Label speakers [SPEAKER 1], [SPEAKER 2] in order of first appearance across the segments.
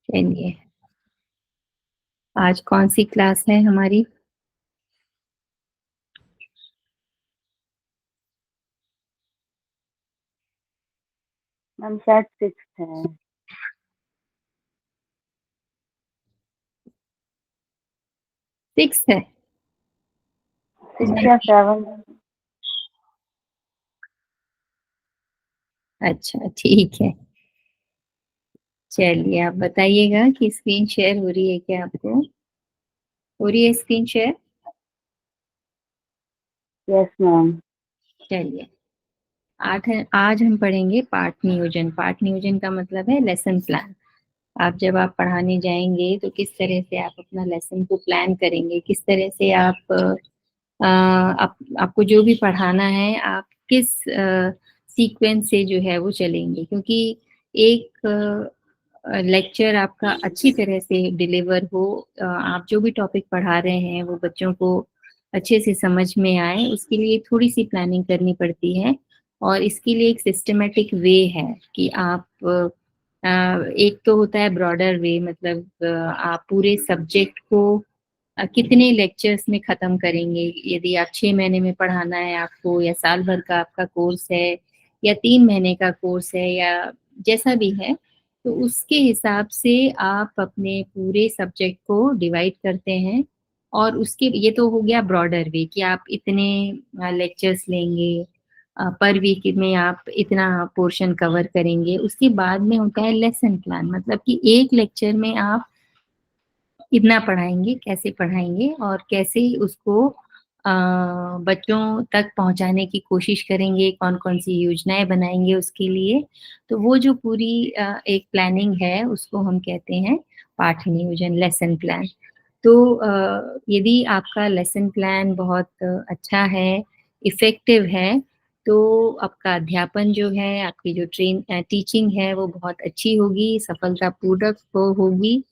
[SPEAKER 1] चलिए, आज कौन सी क्लास है हमारी?
[SPEAKER 2] मैम शायद 6th है।
[SPEAKER 1] 6 है।
[SPEAKER 2] 6 या 7।
[SPEAKER 1] अच्छा, ठीक है। चलिए, आप बताइएगा कि स्क्रीन शेयर हो रही है क्या आपको? हो रही है स्क्रीन शेयर?
[SPEAKER 2] Yes ma'am.
[SPEAKER 1] चलिए, आज हम पढ़ेंगे पाठ नियोजन। पाठ नियोजन का मतलब है लेसन प्लान। जब आप पढ़ाने जाएंगे तो किस तरह से आप अपना लेसन को प्लान करेंगे, किस तरह से आपको जो भी पढ़ाना है आप किस सीक्वेंस से जो है वो चलेंगे, क्योंकि एक लेक्चर आपका अच्छी तरह से डिलीवर हो, आप जो भी टॉपिक पढ़ा रहे हैं वो बच्चों को अच्छे से समझ में आए, उसके लिए थोड़ी सी प्लानिंग करनी पड़ती है। और इसके लिए एक सिस्टमेटिक वे है कि एक तो होता है ब्रॉडर वे, मतलब आप पूरे सब्जेक्ट को कितने लेक्चर्स में खत्म करेंगे। यदि आप 6 महीने में पढ़ाना है आपको, या साल भर का आपका कोर्स है, या 3 महीने का कोर्स है, या जैसा भी है, तो उसके हिसाब से आप अपने पूरे सब्जेक्ट को डिवाइड करते हैं। और उसके ये तो हो गया ब्रॉडर वे कि आप इतने लेक्चर्स लेंगे, पर वीक में आप इतना पोर्शन कवर करेंगे। उसके बाद में होता है लेसन प्लान, मतलब कि एक लेक्चर में आप कितना पढ़ाएंगे, कैसे पढ़ाएंगे, और कैसे उसको बच्चों तक पहुंचाने की कोशिश करेंगे, कौन कौन सी योजनाएं बनाएंगे उसके लिए। तो वो जो पूरी एक प्लानिंग है उसको हम कहते हैं पाठ नियोजन, लेसन प्लान। तो यदि आपका लेसन प्लान बहुत अच्छा है, इफेक्टिव है, तो आपका अध्यापन जो है, आपकी जो टीचिंग है वो बहुत अच्छी होगी, सफलतापूर्वक होगी।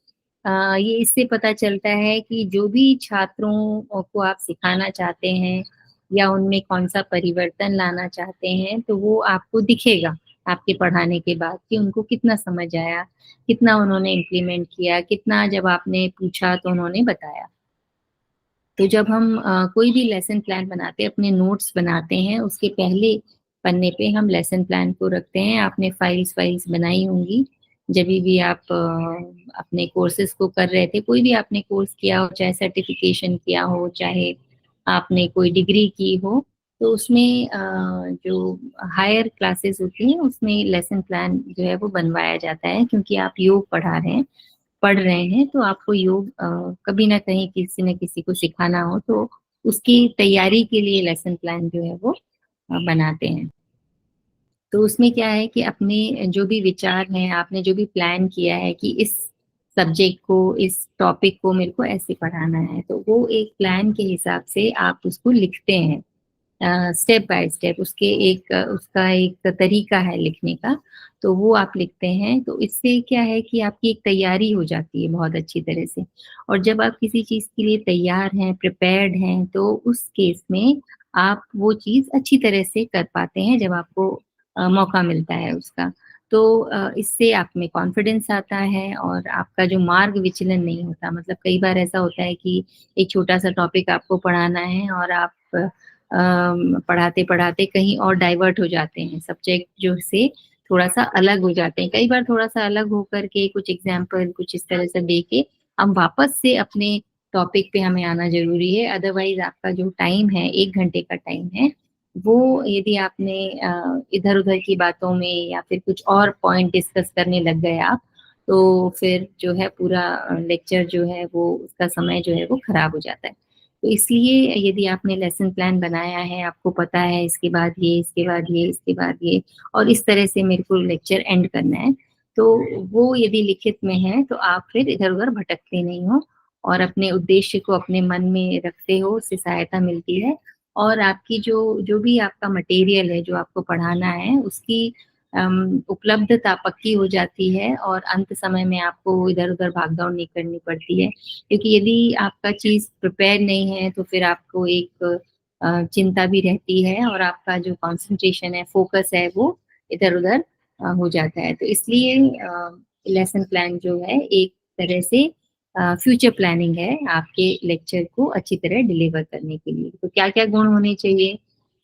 [SPEAKER 1] ये इससे पता चलता है कि जो भी छात्रों को आप सिखाना चाहते हैं या उनमें कौन सा परिवर्तन लाना चाहते हैं, तो वो आपको दिखेगा आपके पढ़ाने के बाद कि उनको कितना समझ आया, कितना उन्होंने इम्प्लीमेंट किया, कितना जब आपने पूछा तो उन्होंने बताया। तो जब हम कोई भी लेसन प्लान बनाते हैं, अपने नोट्स बनाते हैं, उसके पहले पन्ने पे हम लेसन प्लान को रखते हैं। आपने फाइल्स फाइल्स बनाई होंगी जब भी आप अपने कोर्सेज को कर रहे थे, कोई भी आपने कोर्स किया हो, चाहे सर्टिफिकेशन किया हो, चाहे आपने कोई डिग्री की हो, तो उसमें जो हायर क्लासेस होती हैं उसमें लेसन प्लान जो है वो बनवाया जाता है, क्योंकि आप योग पढ़ रहे हैं तो आपको योग कभी ना कहीं किसी न किसी को सिखाना हो, तो उसकी तैयारी के लिए लेसन प्लान जो है वो बनाते हैं। तो उसमें क्या है कि अपने जो भी विचार हैं, आपने जो भी प्लान किया है कि इस सब्जेक्ट को, इस टॉपिक को मेरे को ऐसे पढ़ाना है, तो वो एक प्लान के हिसाब से आप उसको लिखते हैं स्टेप बाय स्टेप। उसका एक तरीका है लिखने का, तो वो आप लिखते हैं। तो इससे क्या है कि आपकी एक तैयारी हो जाती है बहुत अच्छी तरह से। और जब आप किसी चीज के लिए तैयार हैं, प्रिपेयर्ड हैं, तो उस केस में आप वो चीज अच्छी तरह से कर पाते हैं जब आपको मौका मिलता है उसका। तो इससे आप में कॉन्फिडेंस आता है और आपका जो मार्ग विचलन नहीं होता। मतलब कई बार ऐसा होता है कि एक छोटा सा टॉपिक आपको पढ़ाना है और आप पढ़ाते पढ़ाते कहीं और डाइवर्ट हो जाते हैं, सब्जेक्ट जो से थोड़ा सा अलग हो जाते हैं। कई बार थोड़ा सा अलग होकर के कुछ एग्जाम्पल कुछ इस तरह से दे के हम वापस से अपने टॉपिक पे हमें आना जरूरी है। अदरवाइज आपका जो टाइम है, 1 घंटे का टाइम है, वो यदि आपने इधर उधर की बातों में या फिर कुछ और पॉइंट डिस्कस करने लग गए आप, तो फिर जो है पूरा लेक्चर जो है वो, उसका समय जो है वो खराब हो जाता है। तो इसलिए यदि आपने लेसन प्लान बनाया है, आपको पता है इसके बाद ये, इसके बाद ये, इसके बाद ये, और इस तरह से मेरे को लेक्चर एंड करना है, तो वो यदि लिखित में है तो आप फिर इधर उधर भटकते नहीं हो और अपने उद्देश्य को अपने मन में रखते हो, उससे सहायता मिलती है। और आपकी जो जो भी आपका मटेरियल है जो आपको पढ़ाना है, उसकी उपलब्धता पक्की हो जाती है और अंत समय में आपको इधर उधर भागदौड़ नहीं करनी पड़ती है। क्योंकि यदि आपका चीज प्रिपेयर नहीं है तो फिर आपको एक चिंता भी रहती है और आपका जो कंसंट्रेशन है, फोकस है, वो इधर उधर हो जाता है। तो इसलिए लेसन प्लान जो है एक तरह से फ्यूचर प्लानिंग है आपके लेक्चर को अच्छी तरह डिलीवर करने के लिए। तो क्या-क्या गुण होने चाहिए?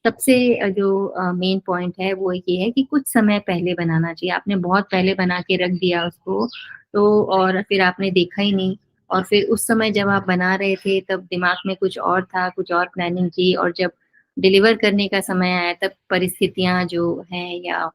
[SPEAKER 1] सबसे जो मेन पॉइंट है वो ये है कि कुछ समय पहले बनाना चाहिए। आपने बहुत पहले बना के रख दिया उसको तो और फिर आपने देखा ही नहीं और फिर उस समय जब आप बना रहे थे तब दिमाग में कुछ और था, कुछ और प्लानिंग थी और जब डिलीवर करने का समय आया तब परिस्थितियाँ जो हैं या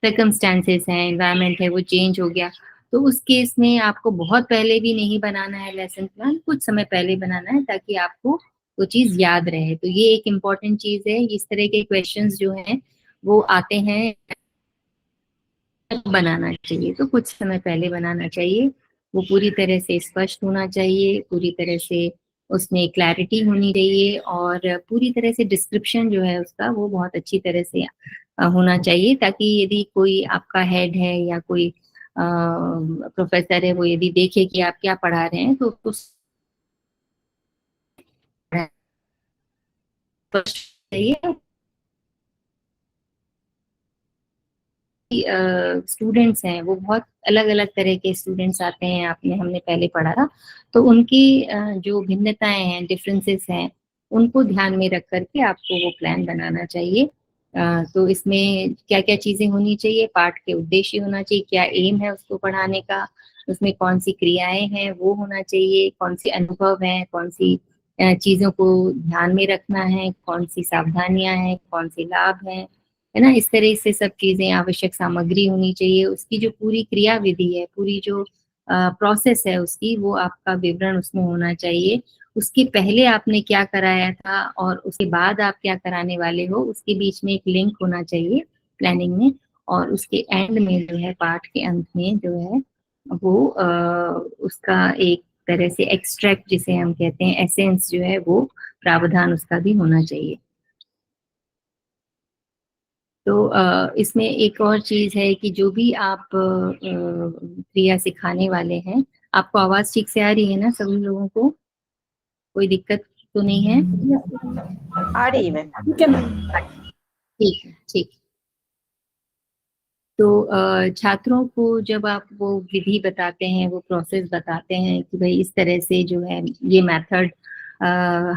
[SPEAKER 1] सर्कमस्टेंसेस हैं, एनवायरनमेंट है वो चेंज हो गया। तो उस केस में आपको बहुत पहले भी नहीं बनाना है लेसन प्लान, कुछ समय पहले बनाना है ताकि आपको वो चीज़ याद रहे। तो ये एक इम्पोर्टेंट चीज़ है, इस तरह के क्वेश्चंस जो हैं वो आते हैं बनाना चाहिए, तो कुछ समय पहले बनाना चाहिए। वो पूरी तरह से स्पष्ट होना चाहिए, पूरी तरह से उसमें क्लैरिटी होनी चाहिए और पूरी तरह से डिस्क्रिप्शन जो है उसका वो बहुत अच्छी तरह से होना चाहिए ताकि यदि कोई आपका हेड है या कोई प्रोफेसर है वो यदि देखे कि आप क्या पढ़ा रहे हैं तो उस स्पष्ट चाहिए स्टूडेंट्स हैं वो बहुत अलग-अलग तरह के स्टूडेंट्स आते हैं आपने हमने पहले पढ़ा था, तो उनकी जो भिन्नताएँ हैं, डिफरेंसेस हैं, उनको ध्यान में रख कर के आपको वो प्लान बनाना चाहिए। तो इसमें क्या-क्या चीज़ें होनी चाहिए, पाठ के उद्देश्य होना चाहिए, क्या एम है उसको पढ़ाने का, उसमें कौन-सी क्रियाएँ हैं वो होना चाहिए, कौन-से अनुभव हैं, कौन-सी चीज़ों को ध्यान में रखना है, कौन-सी सावधानियाँ हैं, कौन-से लाभ हैं, है ना? इस तरह से सब चीज़ें आवश्यक सामग्री होनी चाहिए, उसकी जो पूरी क्रियाविधि है, पूरी जो प्रोसेस है उसकी, वो आपका विवरण उसमें होना चाहिए। उसके पहले आपने क्या कराया था और उसके बाद आप क्या कराने वाले हो, उसके बीच में एक लिंक होना चाहिए प्लानिंग में और उसके एंड में जो है, पाठ के अंत में जो है, वो उसका एक तरह से एक्सट्रैक्ट जिसे हम कहते हैं, एसेंस जो है, वो प्रावधान उसका भी होना चाहिए। तो इसमें एक और चीज़ है कि जो भी आप क्रिया सिखाने वाले हैं, आपको आवाज़ ठीक से आ रही है ना सभी लोगों को? कोई दिक्कत तो नहीं है?
[SPEAKER 3] आ रही है मैम।
[SPEAKER 1] ठीक है मैम। ठीक है, ठीक। तो छात्रों को जब आप वो विधि बताते हैं, वो प्रोसेस बताते हैं कि भई इस तरह से जो है ये मेथड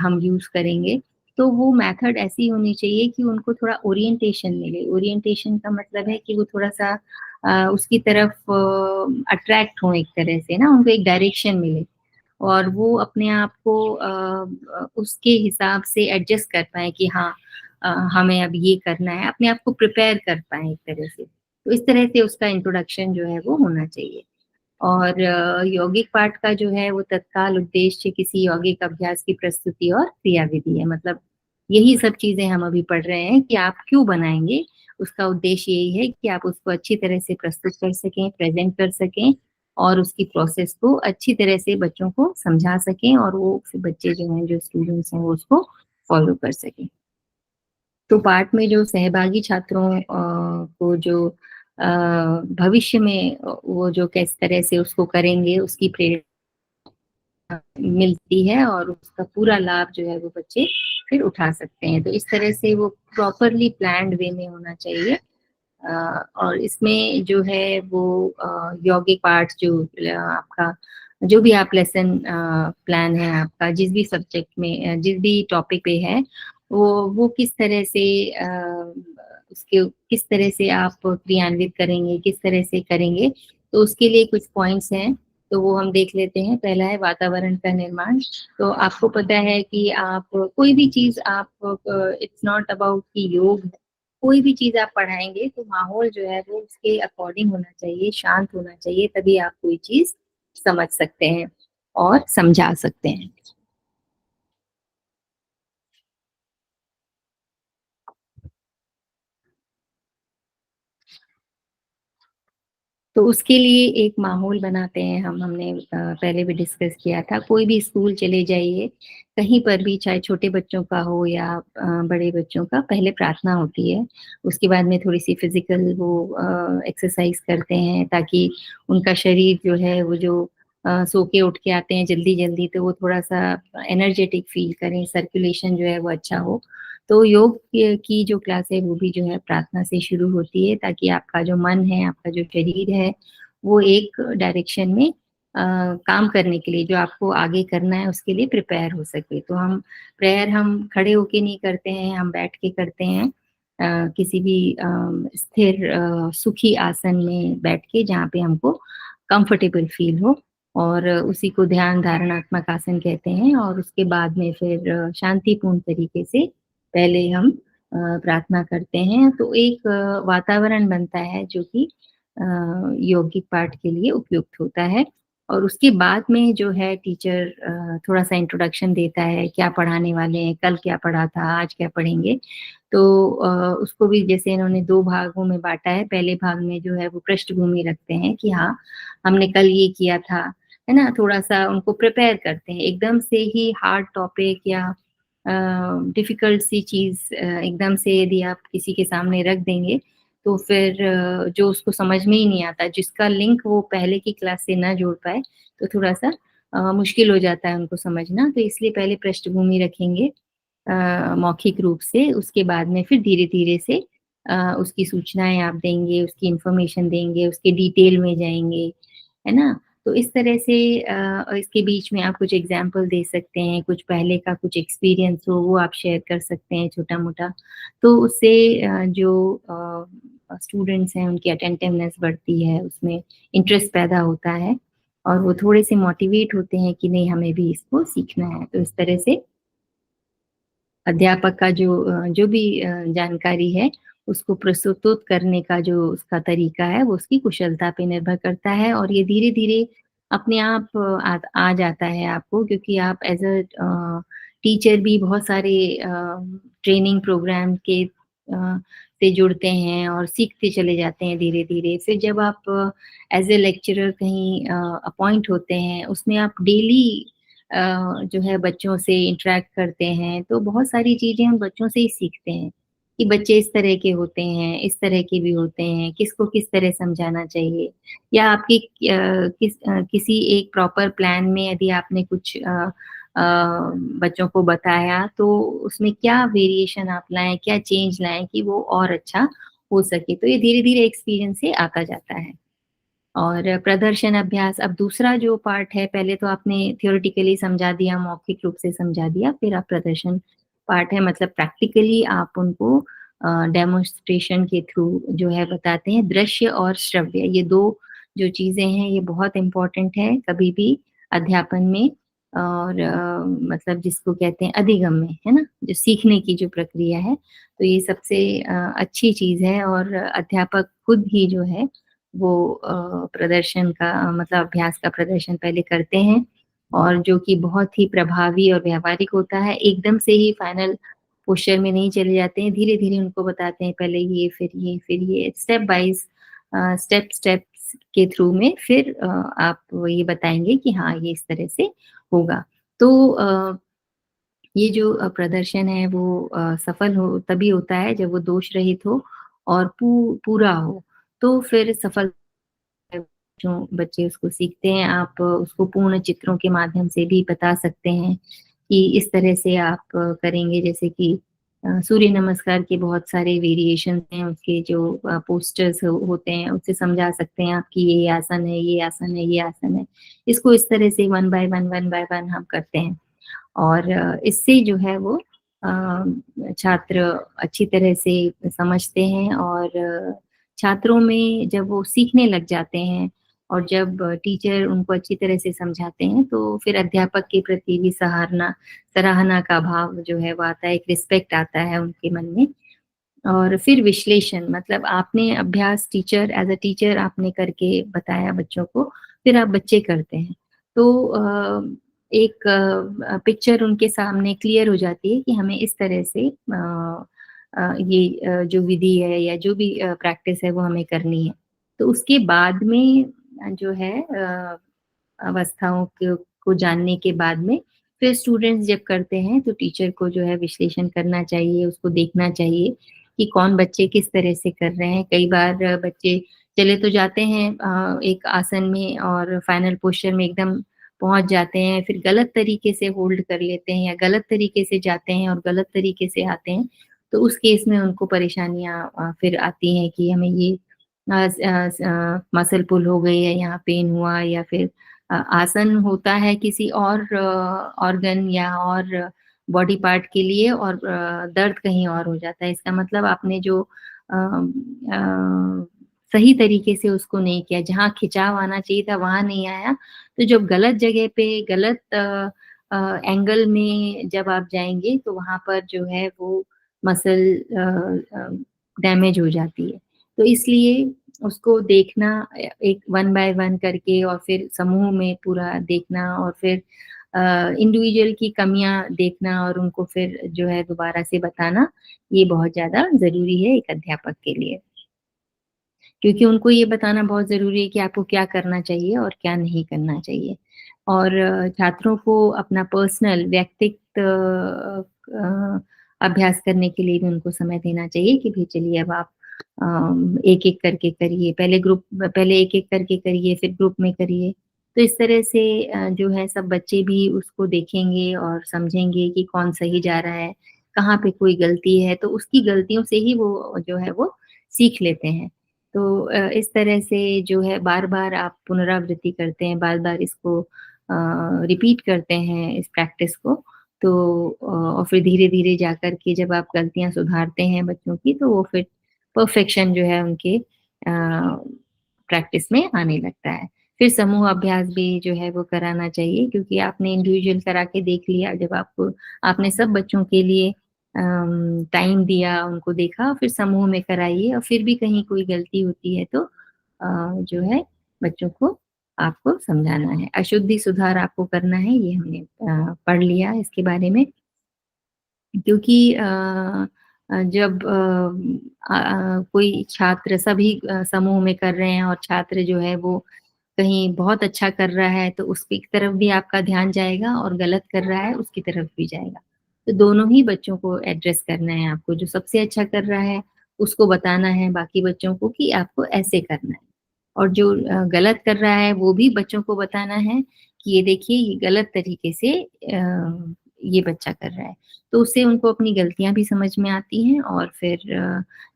[SPEAKER 1] हम यूज़ करेंगे, तो वो मेथड ऐसी होनी चाहिए कि उनको थोड़ा ओरिएंटेशन मिले। ओरिएंटेशन का मतलब है कि वो थोड़ा-सा उसकी तरफ अट्रैक्ट हों एक तरह से ना, उनको एक डायरेक्शन मिले और वो अपने आप को उसके हिसाब से एडजस्ट कर पाएँ कि हाँ हमें अब ये करना है, अपने आप को प्रिपेयर कर पाएँ एक तरह से। तो इस तरह से उसका इंट्रोडक्शन जो है वो होना चाहिए। और यौगिक पाठ का जो है वो तत्काल उद्देश्य किसी यौगिक अभ्यास की प्रस्तुति और क्रियाविधि है। मतलब यही सब चीज़ें हम अभी पढ़ रहे हैं कि आप क्यों बनाएँगे, उसका उद्देश्य यही है कि आप उसको अच्छी तरह से प्रस्तुत कर सकें, प्रेज़ेंट कर सकें और उसकी प्रोसेस को अच्छी तरह से बच्चों को समझा सकें और वो फिर बच्चे जो हैं, जो स्टूडेंट्स हैं, वो उसको फ़ॉलो कर सकें। तो पाठ में जो सहभागी छात्रों को जो भविष्य में वो जो किस तरह से उसको करेंगे उसकी प्रेरणा मिलती है और उसका पूरा लाभ जो है वो बच्चे फिर उठा सकते हैं। तो इस तरह से वो प्रॉपरली प्लान्ड वे में होना चाहिए। और इसमें जो है वो यौगिक पाठ जो आपका जो भी आप लेसन प्लान है आपका जिस भी सब्जेक्ट में जिस भी टॉपिक पे है वो किस तरह से उसके किस तरह से आप क्रियान्वित करेंगे किस तरह से करेंगे तो उसके लिए कुछ पॉइंट्स हैं तो वो हम देख लेते हैं। पहला है वातावरण का निर्माण। तो आपको पता है कि आप कोई भी चीज आप इट्स नॉट अबाउट कि योग कोई भी चीज़ आप पढ़ाएँगे तो माहौल जो है वो उसके अकॉर्डिंग होना चाहिए, शांत होना चाहिए, तभी आप कोई चीज़ समझ सकते हैं और समझा सकते हैं। तो उसके लिए एक माहौल बनाते हैं हमने पहले भी डिस्कस किया था। कोई भी स्कूल चले जाइए, कहीं पर भी चाहे छोटे बच्चों का हो या बड़े बच्चों का, पहले प्रार्थना होती है। उसके बाद में थोड़ी-सी फिज़िकल वो एक्सरसाइज़ करते हैं ताकि उनका शरीर जो है वो जो सो के उठ के आते हैं जल्दी-जल्दी तो वो थोड़ा-सा एनर्जेटिक फ़ील करें, सर्कुलेशन जो है वो अच्छा हो। तो योग की जो क्लास है वो भी जो है प्रार्थना से शुरू होती है, ताकि आपका जो मन है, आपका जो शरीर है, वो एक डायरेक्शन में काम करने के लिए, जो आपको आगे करना है उसके लिए प्रिपेयर हो सके। तो हम प्रेयर हम खड़े होके नहीं करते हैं, हम बैठ के करते हैं, किसी भी स्थिर सुखी आसन में बैठ के, जहाँ पे हमको कंफर्टेबल फील हो, और उसी को ध्यान धारणात्मक आसन कहते हैं। और उसके बाद में फिर शांतिपूर्ण तरीके से पहले हम प्रार्थना करते हैं, तो एक वातावरण बनता है जो कि यौगिक पाठ के लिए उपयुक्त होता है। और उसके बाद में जो है टीचर थोड़ा-सा इंट्रोडक्शन देता है, क्या पढ़ाने वाले हैं, कल क्या पढ़ा था, आज क्या पढ़ेंगे। तो उसको भी जैसे इन्होंने 2 भागों में बाँटा है, पहले भाग में जो है वो पृष्ठभूमि रखते हैं कि हाँ, हमने कल ये किया था, है ना? थोड़ा-सा उनको प्रिपेयर करते हैं, एकदम से ही हार्ड टॉपिक या डिफ़िकल्ट सी चीज़ एकदम से यदि आप किसी के सामने रख देंगे, तो फिर जो उसको समझ में ही नहीं आता, जिसका लिंक वो पहले की क्लास से ना जोड़ पाए, तो थोड़ा-सा मुश्किल हो जाता है उनको समझना। तो इसलिए पहले पृष्ठभूमि रखेंगे मौखिक रूप से, उसके बाद में फिर धीरे-धीरे से उसकी सूचनाएँ आप देंगे, उसकी इन्फॉर्मेशन देंगे, उसके डिटेल में जाएँगे, है ना? तो इस तरह से इसके बीच में आप कुछ एग्ज़ाम्पल दे सकते हैं, कुछ पहले का कुछ एक्सपीरियंस हो वो आप शेयर कर सकते हैं छोटा-मोटा। तो उससे जो स्टूडेंट्स हैं उनकी अटेंटिवनेस बढ़ती है, उसमें इंटरेस्ट पैदा होता है, और वो थोड़े से मोटिवेट होते हैं कि नहीं, हमें भी इसको सीखना है। तो इस तरह से अध्यापक का जो भी जानकारी है, उसको प्रस्तुत करने का जो उसका तरीका है, वो उसकी कुशलता पे निर्भर करता है, और ये धीरे-धीरे अपने आप आ जाता है आपको, क्योंकि आप एज़ टीचर भी बहुत सारे ट्रेनिंग प्रोग्राम के से जुड़ते हैं और सीखते चले जाते हैं धीरे-धीरे। फिर जब आप एज़ ए लेक्चरर कहीं अपॉइंट होते हैं, उसमें आप डेली जो है बच्चों से इंटरैक्ट करते हैं, तो बहुत सारी चीज़ें हम बच्चों से ही सीखते हैं, कि बच्चे इस तरह के होते हैं, इस तरह के भी होते हैं, किसको किस तरह समझाना चाहिए, या आपकी किसी एक प्रॉपर प्लान में यदि आपने कुछ बच्चों को बताया, तो उसमें क्या वेरिएशन आप लाएँ, क्या चेंज लाएँ कि वो और अच्छा हो सके। तो ये धीरे-धीरे एक्सपीरियंस से आता जाता है। और प्रदर्शन अभ्यास, अब दूसरा जो पार्ट है, पहले तो आपने थ्योरेटिकली समझा दिया, मौखिक रूप से समझा दिया, फिर आप प्रदर्शन पार्ट है, मतलब प्रैक्टिकली आप उनको डेमोन्स्ट्रेशन के थ्रू जो है बताते हैं। दृश्य और श्रव्य, ये 2 जो चीज़ें हैं, ये बहुत इम्पोर्टेंट है कभी भी अध्यापन में, और मतलब जिसको कहते हैं अधिगम में, है ना? जो सीखने की जो प्रक्रिया है, तो ये सबसे अच्छी चीज़ है, और अध्यापक खुद ही जो है वो प्रदर्शन का मतलब अभ्यास का प्रदर्शन पहले करते हैं, और जो कि बहुत ही प्रभावी और व्यावहारिक होता है। एकदम से ही फाइनल पोस्चर में नहीं चले जाते हैं, धीरे-धीरे उनको बताते हैं, पहले ये, फिर ये, फिर ये, स्टेप वाइज़ स्टेप्स के थ्रू में फिर आप ये बताएँगे कि हाँ, ये इस तरह से होगा। तो ये जो प्रदर्शन है वो सफल हो तभी होता है जब वो दोष रहित हो और पूरा हो, तो फिर सफल जो बच्चे उसको सीखते हैं, आप उसको पूर्ण चित्रों के माध्यम से भी बता सकते हैं कि इस तरह से आप करेंगे, जैसे कि सूर्य नमस्कार के बहुत सारे वेरिएशंस हैं, उसके जो पोस्टर्स होते हैं, उससे समझा सकते हैं आप कि ये आसन है, ये आसन है, ये आसन है। इसको इस तरह से वन बाय वन हम करते हैं, और इससे जो है वो छात्र अच्छी तरह से समझते हैं, और छात्रों में जब वो सीखने लग जाते हैं, और जब टीचर उनको अच्छी तरह से समझाते हैं, तो फिर अध्यापक के प्रति भी सराहना का भाव जो है वो आता है, एक रिस्पेक्ट आता है उनके मन में। और फिर विश्लेषण, मतलब आपने अभ्यास एज़ अ टीचर आपने करके बताया बच्चों को, फिर आप बच्चे करते हैं। तो एक पिक्चर उनके सामने क्लियर हो जाती है कि हमें इस तरह से ये जो विधि है या जो भी प्रैक्टिस है वो हमें करनी है। तो उसके बाद में जो है अवस्थाओं को जानने के बाद में फिर स्टूडेंट्स जब करते हैं, तो टीचर को जो है विश्लेषण करना चाहिए, उसको देखना चाहिए कि कौन बच्चे किस तरह से कर रहे हैं। कई बार बच्चे चले तो जाते हैं एक आसन में और फाइनल पोस्चर में एकदम पहुंच जाते हैं, फिर गलत तरीके से होल्ड कर लेते हैं या गलत तरीके से जाते हैं और गलत तरीके से आते हैं, तो उस केस में उनको परेशानियां फिर आती हैं कि हमें ये मसल पुल हो गई है, यहाँ पेन हुआ, या फिर आसन होता है किसी और ऑर्गन या और बॉडी पार्ट के लिए और दर्द कहीं और हो जाता है। इसका मतलब आपने जो सही तरीके से उसको नहीं किया, जहाँ खिंचाव आना चाहिए था वहां नहीं आया, तो जब गलत जगह पे गलत एंगल में जब आप जाएंगे तो वहां पर जो है वो मसल डैमेज हो जाती है। तो इसलिए उसको देखना एक वन बाय वन करके और फिर समूह में पूरा देखना और फिर इंडिविजुअल की कमियां देखना और उनको फिर जो है दोबारा से बताना, ये बहुत ज्यादा जरूरी है एक अध्यापक के लिए, क्योंकि उनको ये बताना बहुत ज़रूरी है कि आपको क्या करना चाहिए और क्या नहीं करना चाहिए। और छात्रों को अपना पर्सनल व्यक्तिगत अभ्यास करने के लिए भी उनको समय देना चाहिए कि भई चलिए अब आप एक-एक करके करिए, पहले एक-एक करके करिए, फिर ग्रुप में करिए। तो इस तरह से जो है सब बच्चे भी उसको देखेंगे और समझेंगे कि कौन सही जा रहा है, कहाँ पे कोई गलती है, तो उसकी गलतियों से ही वो जो है वो सीख लेते हैं। तो इस तरह से जो है बार-बार आप पुनरावृत्ति करते हैं, बार-बार इसको रिपीट करते हैं इस प्रैक्टिस को, तो और फिर धीरे-धीरे जाकर के जब आप गलतियाँ सुधारते हैं बच्चों की, तो वो फिर परफेक्शन जो है उनके प्रैक्टिस में आने लगता है। फिर समूह अभ्यास भी जो है वो कराना चाहिए, क्योंकि आपने इंडिविजुअल करा के देख लिया, जब आपने सब बच्चों के लिए टाइम दिया, उनको देखा, फिर समूह में कराइए और फिर भी कहीं कोई गलती होती है तो जो है बच्चों को आपको समझाना है। अशुद्धि सुधार आपको करना है, ये हमने पढ़ लिया इसके बारे में। क्योंकि जब कोई छात्र सभी समूह में कर रहे हैं और छात्र जो है वो कहीं बहुत अच्छा कर रहा है, तो उसकी तरफ भी आपका ध्यान जाएगा और गलत कर रहा है उसकी तरफ भी जाएगा। तो दोनों ही बच्चों को एड्रेस करना है आपको, जो सबसे अच्छा कर रहा है उसको बताना है बाकी बच्चों को कि आपको ऐसे करना है, और जो गलत कर रहा है वो भी बच्चों को बताना है कि ये देखिए ये गलत तरीके से ये बच्चा कर रहा है। तो उससे उनको अपनी गलतियाँ भी समझ में आती हैं और फिर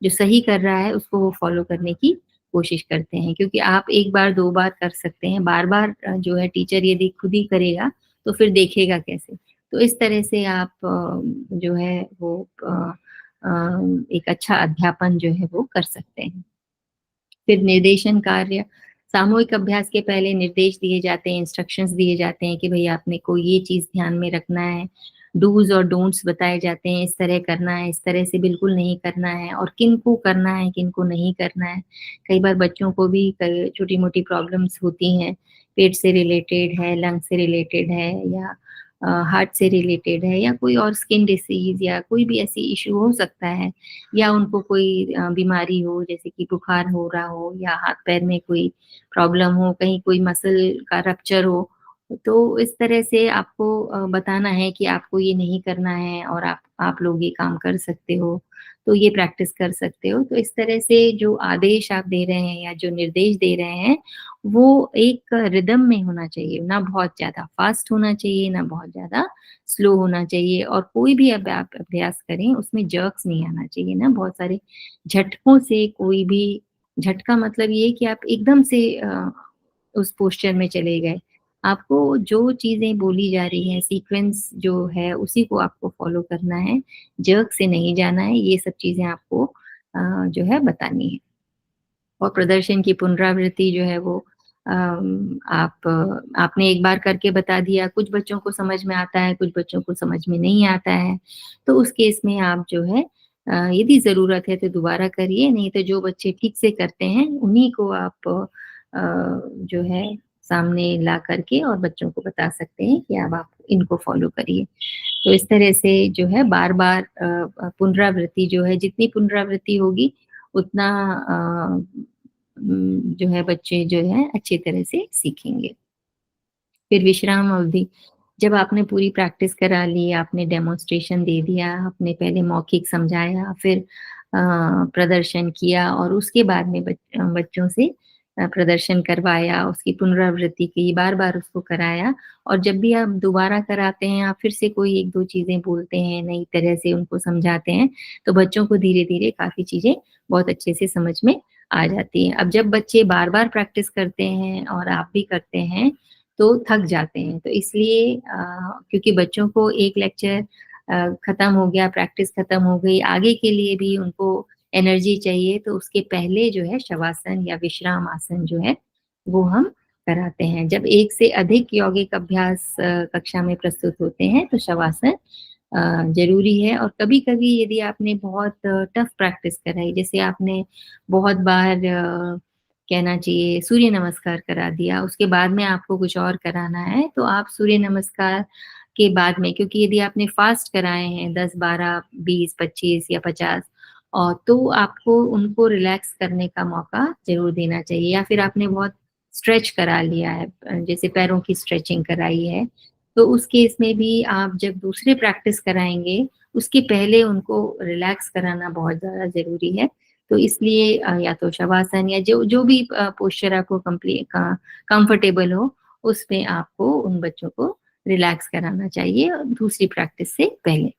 [SPEAKER 1] जो सही कर रहा है उसको वो फॉलो करने की कोशिश करते हैं, क्योंकि आप 1 बार 2 बार कर सकते हैं, बार-बार जो है टीचर यदि खुद ही करेगा तो फिर देखेगा कैसे? तो इस तरह से आप जो है वो एक अच्छा अध्यापन जो है वो कर सकते हैं। फिर निर्देशन कार्य, सामूहिक अभ्यास के पहले निर्देश दिए जाते हैं, इंस्ट्रक्शंस दिए जाते हैं कि भई आपने को ये चीज़ ध्यान में रखना है, डूज़ और डोंट्स बताए जाते हैं, इस तरह करना है, इस तरह से बिल्कुल नहीं करना है और किनको करना है, किनको नहीं करना है। कई बार बच्चों को भी कई छोटी-मोटी प्रॉब्लम्स होती हैं, पेट से रिलेटेड है, लंग से रिलेटेड है या हार्ट से रिलेटेड है या कोई और स्किन डिसीज़ या कोई भी ऐसी इश्यू हो सकता है, या उनको कोई बीमारी हो जैसे कि बुखार हो रहा हो या हाथ-पैर में कोई प्रॉब्लम हो, कहीं कोई मसल का रप्चर हो, तो इस तरह से आपको बताना है कि आपको ये नहीं करना है और आप लोग ये काम कर सकते हो, तो ये प्रैक्टिस कर सकते हो। तो इस तरह से जो आदेश आप दे रहे हैं या जो निर्देश दे रहे हैं, वो एक रिदम में होना चाहिए, ना बहुत ज़्यादा फ़ास्ट होना चाहिए, ना बहुत ज़्यादा स्लो होना चाहिए, और कोई भी अब आप अभ्यास करें उसमें जर्क्स नहीं आना चाहिए ना, बहुत सारे झटकों से कोई भी झटका मतलब ये है कि आप एकदम से उस पोस्चर में चले गए। आपको जो चीज़ें बोली जा रही हैं, सीक्वेंस जो है उसी को आपको फ़ॉलो करना है, जर्क से नहीं जाना है, ये सब चीज़ें आपको जो है बतानी है। और प्रदर्शन की पुनरावृत्ति जो है वो आपने एक बार करके बता दिया, कुछ बच्चों को समझ में आता है, कुछ बच्चों को समझ में नहीं आता है, तो उस केस में आप जो है यदि ज़रूरत है तो दोबारा करिए, नहीं तो जो बच्चे ठीक से करते हैं उन्हीं को आप जो है सामने ला करके और बच्चों को बता सकते हैं कि अब आप इनको फ़ॉलो करिए। तो इस तरह से जो है बार-बार पुनरावृत्ति जो है, जितनी पुनरावृत्ति होगी उतना जो है बच्चे जो है अच्छी तरह से सीखेंगे। फिर विश्राम अवधि, जब आपने पूरी प्रैक्टिस करा ली, आपने डेमोन्स्ट्रेशन दे दिया, आपने पहले मौखिक समझाया, फिर प्रदर्शन किया और उसके बाद में बच्चों से प्रदर्शन करवाया, उसकी पुनरावृत्ति की, बार-बार उसको कराया और जब भी आप दोबारा कराते हैं, आप फिर से कोई 1-2 चीज़ें बोलते हैं, नई तरह से उनको समझाते हैं, तो बच्चों को धीरे-धीरे काफ़ी चीज़ें बहुत अच्छे से समझ में आ जाती हैं। अब जब बच्चे बार-बार प्रैक्टिस करते हैं और आप भी करते हैं, तो थक जाते हैं। तो इसलिए क्योंकि बच्चों को एक लेक्चर खत्म हो गया, प्रैक्टिस खत्म हो गई, आगे के लिए भी उनको एनर्जी चाहिए, तो उसके पहले जो है शवासन या विश्राम आसन जो है, वो हम कराते हैं। जब एक से अधिक यौगिक अभ्यास कक्षा में प्रस्तुत होते हैं, तो शवासन ज़रूरी है और कभी-कभी यदि आपने बहुत टफ प्रैक्टिस कराई, जैसे आपने बहुत बार कहना चाहिए सूर्य नमस्कार करा दिया, उसके बाद में आपको कुछ और कराना है, तो आप सूर्य नमस्कार के बाद में क्योंकि यदि आपने फास्ट कराए हैं 10, 12, 20, 25 या 50 तो आपको उनको रिलैक्स करने का मौका ज़रूर देना चाहिए या फिर आपने बहुत स्ट्रेच करा लिया है जैसे पैरों की स्ट्रेचिंग कराई है, तो उस केस में भी आप जब दूसरे प्रैक्टिस कराएँगे, उसके पहले उनको रिलैक्स कराना बहुत ज़्यादा ज़रूरी है। तो इसलिए या तो शवासन या जो जो भी पोस्चर आपको कंफर्टेबल हो, उसमें आपको उन बच्चों को रिलैक्स कराना चाहिए दूसरी प्रैक्टिस से पहले।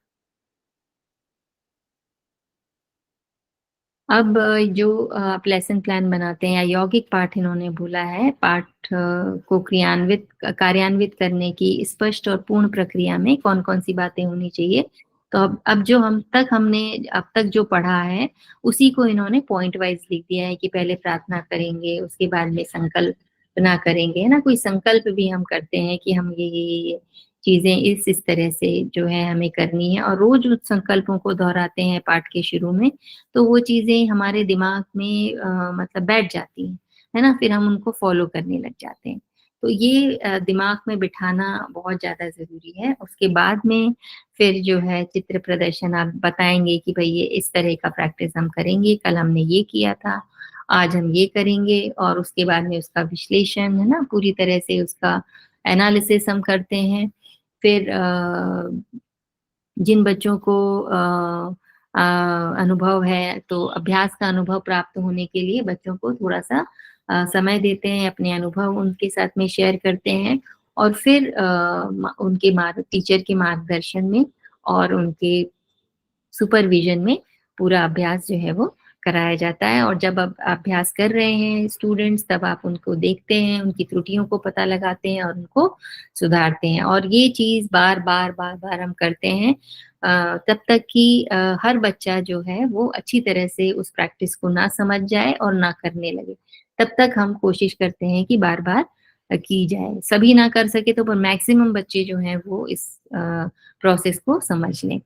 [SPEAKER 1] अब जो आप लेसन प्लान बनाते हैं या यौगिक पाठ इन्होंने बोला है, पाठ को कार्यान्वित करने की स्पष्ट और पूर्ण प्रक्रिया में कौन-कौन सी बातें होनी चाहिए। तो अब जो हमने अब तक जो पढ़ा है, उसी को इन्होंने पॉइंट वाइज़ लिख दिया है कि पहले प्रार्थना करेंगे, उसके बाद में संकल्पना करेंगे, है ना? कोई संकल्प भी हम करते हैं कि हम ये चीज़ें इस तरह से जो है हमें करनी है और रोज़ उस संकल्पों को दोहराते हैं पाठ के शुरू में, तो वो चीज़ें हमारे दिमाग में मतलब बैठ जाती हैं, है ना? फिर हम उनको फ़ॉलो करने लग जाते हैं। तो ये दिमाग में बिठाना बहुत ज़्यादा ज़रूरी है। उसके बाद में फिर जो है चित्र प्रदर्शन आप बताएँगे कि भई ये इस तरह का प्रैक्टिस हम करेंगे, कल हमने ये किया था, आज हम ये करेंगे और उसके बाद में उसका विश्लेषण, है ना? पूरी तरह से उसका एनालिसिस हम करते हैं। फिर जिन बच्चों को अनुभव है, तो अभ्यास का अनुभव प्राप्त होने के लिए बच्चों को थोड़ा-सा समय देते हैं, अपने अनुभव उनके साथ में शेयर करते हैं और फिर उनके टीचर के मार्गदर्शन में और उनके सुपरविज़न में पूरा अभ्यास जो है वो कराया जाता है और जब अभ्यास कर रहे हैं स्टूडेंट्स तब आप उनको देखते हैं, उनकी त्रुटियों को पता लगाते हैं और उनको सुधारते हैं और ये चीज़ बार-बार हम करते हैं तब तक कि हर बच्चा जो है वो अच्छी तरह से उस प्रैक्टिस को ना समझ जाए और ना करने लगे। तब तक हम कोशिश करते हैं कि बार-बार की जाए। सभी ना कर सके तो पर मैक्सिमम बच्चे जो हैं वो इस प्रोसेस को समझ लें।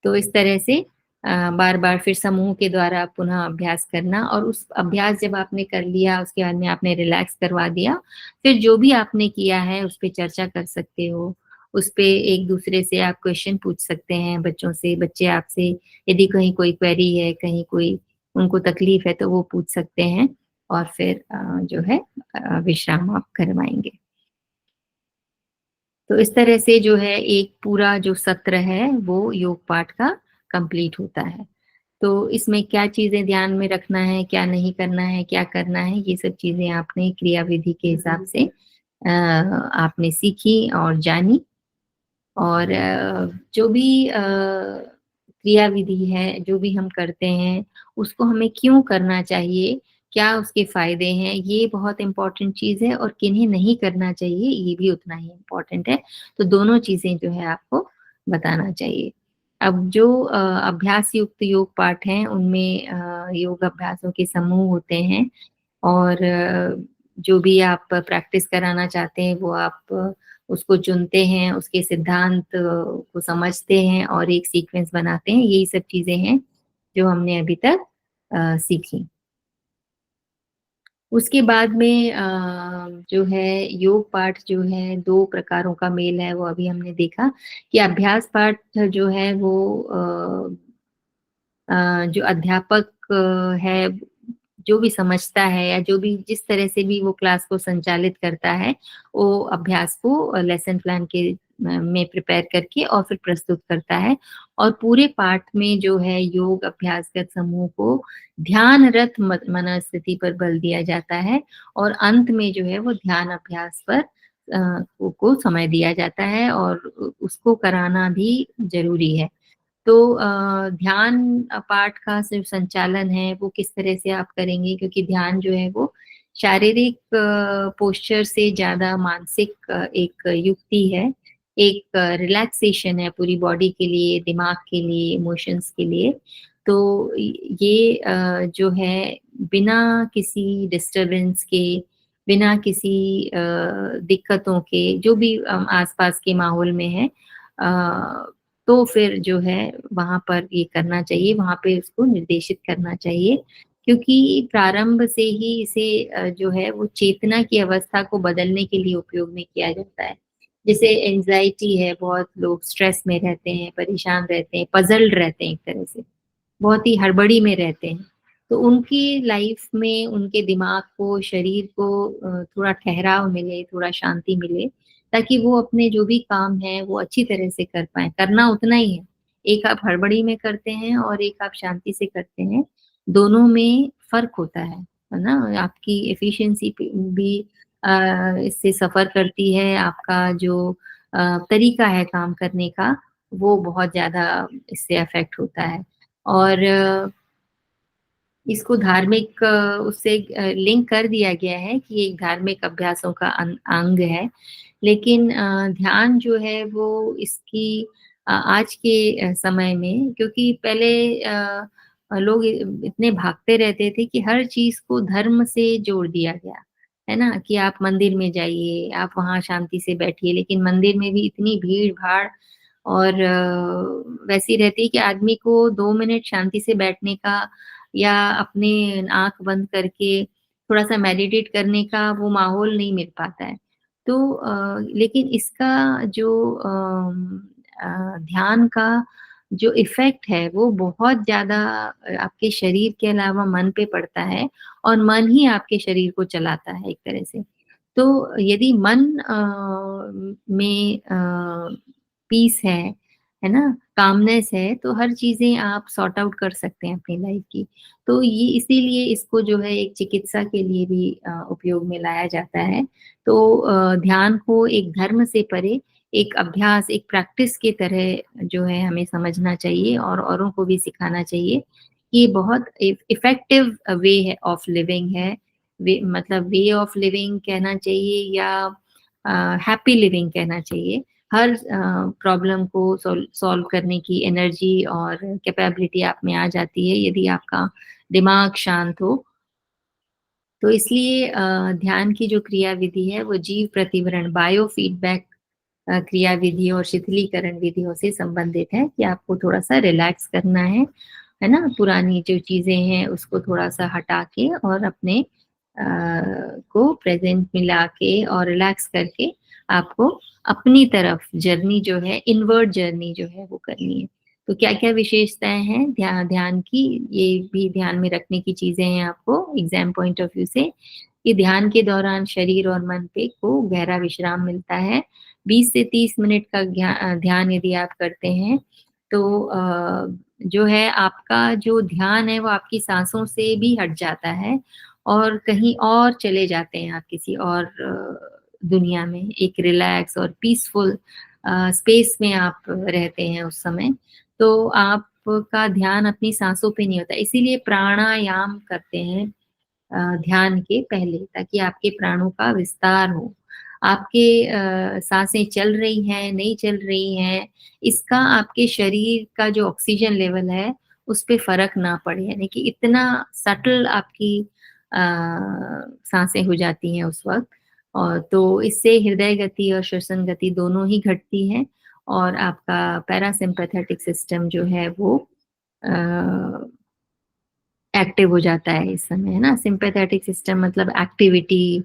[SPEAKER 1] तो इस तरह से बार-बार फिर समूह के द्वारा पुनः अभ्यास करना और उस अभ्यास जब आपने कर लिया, उसके बाद में आपने रिलैक्स करवा दिया, फिर जो भी आपने किया है उस पे चर्चा कर सकते हो। उस पे एक-दूसरे से आप क्वेश्चन पूछ सकते हैं बच्चों से, बच्चे आपसे यदि कहीं कोई क्वेरी है, कहीं कोई उनको तकलीफ है तो वो पूछ सकते हैं और फिर जो है विश्राम आप करवाएँगे। तो इस तरह से जो है एक पूरा जो सत्र है वो योग पाठ का कंप्लीट होता है। तो इसमें क्या चीज़ें ध्यान में रखना है, क्या नहीं करना है, क्या करना है, ये सब चीज़ें आपने क्रियाविधि के हिसाब से आपने सीखी और जानी और जो भी क्रियाविधि है, जो भी हम करते हैं, उसको हमें क्यों करना चाहिए, क्या उसके फ़ायदे हैं, ये बहुत इम्पोर्टेंट चीज़ है और किन्हें नहीं करना चाहिए, ये भी उतना ही इम्पोर्टेंट है। तो दोनों चीज़ें जो है आपको बताना चाहिए। अब जो अभ्यास युक्त योग पाठ हैं, उनमें योग अभ्यासों के समूह होते हैं और जो भी आप प्रैक्टिस कराना चाहते हैं वो आप उसको चुनते हैं, उसके सिद्धांत को समझते हैं और एक सीक्वेंस बनाते हैं। यही सब चीज़ें हैं जो हमने अभी तक सीखी। उसके बाद में जो है योग पाठ जो है 2 प्रकारों का मेल है वो अभी हमने देखा कि अभ्यास पाठ जो है वो जो अध्यापक है, जो भी समझता है या जो भी जिस तरह से भी वो क्लास को संचालित करता है, वो अभ्यास को लेसन प्लान के में प्रिपेयर करके और फिर प्रस्तुत करता है। और पूरे पाठ में जो है योग अभ्यासगत समूह को ध्यानरत मनस्थिति पर बल दिया जाता है और अंत में जो है वो ध्यान अभ्यास पर को समय दिया जाता है और उसको कराना भी जरूरी है। तो ध्यान पाठ का सिर्फ संचालन है वो किस तरह से आप करेंगे, क्योंकि ध्यान जो है वो शारीरिक पोस्चर से ज्यादा मानसिक एक युक्ति है, एक रिलैक्सेशन है पूरी बॉडी के लिए, दिमाग के लिए, इमोशंस के लिए। तो ये जो है बिना किसी डिस्टरबेंस के, बिना किसी दिक्कतों के, जो भी आसपास के माहौल में है, तो फिर जो है वहां पर ये करना चाहिए, वहां पे उसको निर्देशित करना चाहिए, क्योंकि प्रारंभ से ही इसे जो है वो चेतना की अवस्था को बदलने के लिए उपयोग में किया जाता है। जैसे एंजाइटी है, बहुत लोग स्ट्रेस में रहते हैं, परेशान रहते हैं, पजल्ड रहते हैं, एक तरह से बहुत ही हड़बड़ी में रहते हैं। तो उनकी लाइफ में उनके दिमाग को, शरीर को थोड़ा ठहराव मिले, थोड़ा शांति मिले, ताकि वो अपने जो भी काम है वो अच्छी तरह से कर पाए। करना उतना ही है, एक आप हड़बड़ी में करते हैं और एक आप शांति से करते हैं, दोनों में फर्क होता है ना। आपकी एफिशिएंसी भी इससे सफर करती है, आपका जो तरीका है काम करने का वो बहुत ज्यादा इससे अफेक्ट होता है। और इसको धार्मिक उससे लिंक कर दिया गया है कि एक धार्मिक अभ्यासों का अंग है। लेकिन ध्यान जो है वो इसकी आज के समय में, क्योंकि पहले लोग इतने भागते रहते थे कि हर चीज को धर्म से जोड़ दिया गया है ना, कि आप मंदिर में जाइए, आप वहां शांति से बैठिए, लेकिन मंदिर में भी इतनी भीड़ भाड़ और वैसी रहती है कि आदमी को 2 मिनट शांति से बैठने का या अपने आंख बंद करके थोड़ा सा मेडिटेट करने का वो माहौल नहीं मिल पाता है। तो लेकिन इसका जो ध्यान का जो इफेक्ट है वो बहुत ज्यादा आपके शरीर के अलावा मन पे पड़ता है, और मन ही आपके शरीर को चलाता है एक तरह से। तो यदि मन में पीस है ना, कामनेस है, तो हर चीजें आप सॉर्ट आउट कर सकते हैं अपनी लाइफ की। तो ये इसीलिए इसको जो है एक चिकित्सा के लिए भी उपयोग में लाया जाता है। तो ध्यान को एक धर्म से परे एक अभ्यास, एक प्रैक्टिस की तरह जो है हमें समझना चाहिए और औरों को भी सिखाना चाहिए। ये बहुत इफेक्टिव वे है ऑफ लिविंग है, मतलब वे ऑफ लिविंग कहना चाहिए या हैप्पी लिविंग कहना चाहिए। हर प्रॉब्लम को सॉल्व करने की एनर्जी और कैपेबिलिटी आप में आ जाती है यदि आपका दिमाग शांत हो। तो इसलिए ध्यान की जो क्रिया विधि है वो जीव प्रतिवरण, बायो फीडबैक क्रिया विधि और शिथिलीकरण विधियों से संबंधित है, कि आपको थोड़ा सा रिलैक्स करना है ना, पुरानी जो चीजें हैं उसको थोड़ा सा हटा के और अपने को प्रेजेंट मिला के और रिलैक्स करके आपको अपनी तरफ जर्नी जो है, इनवर्ड जर्नी जो है वो करनी है। तो क्या क्या विशेषताएं हैं ध्यान की, ये भी ध्यान में रखने की चीजें हैं आपको एग्जाम पॉइंट ऑफ व्यू से, कि ध्यान के दौरान शरीर और मन पे को गहरा विश्राम मिलता है। 20 से 30 मिनट का ध्यान यदि आप करते हैं तो जो है आपका जो ध्यान है वो आपकी सांसों से भी हट जाता है और कहीं और चले जाते हैं आप, किसी और दुनिया में, एक रिलैक्स और पीसफुल स्पेस में आप रहते हैं उस समय। तो आपका ध्यान अपनी सांसों पे नहीं होता, इसीलिए प्राणायाम करते हैं ध्यान के पहले, ताकि आपके प्राणों का विस्तार हो। आपके सांसें चल रही हैं नहीं चल रही हैं, इसका आपके शरीर का जो ऑक्सीजन लेवल है उस पे फर्क ना पड़े, यानी कि इतना सटल आपकी सांसें हो जाती हैं उस वक्त। और तो इससे हृदय गति और श्वसन गति दोनों ही घटती है और आपका पैरासिम्पैथेटिक सिस्टम जो है वो एक्टिव हो जाता है इस समय, है ना। सिंपैथेटिक सिस्टम मतलब एक्टिविटी,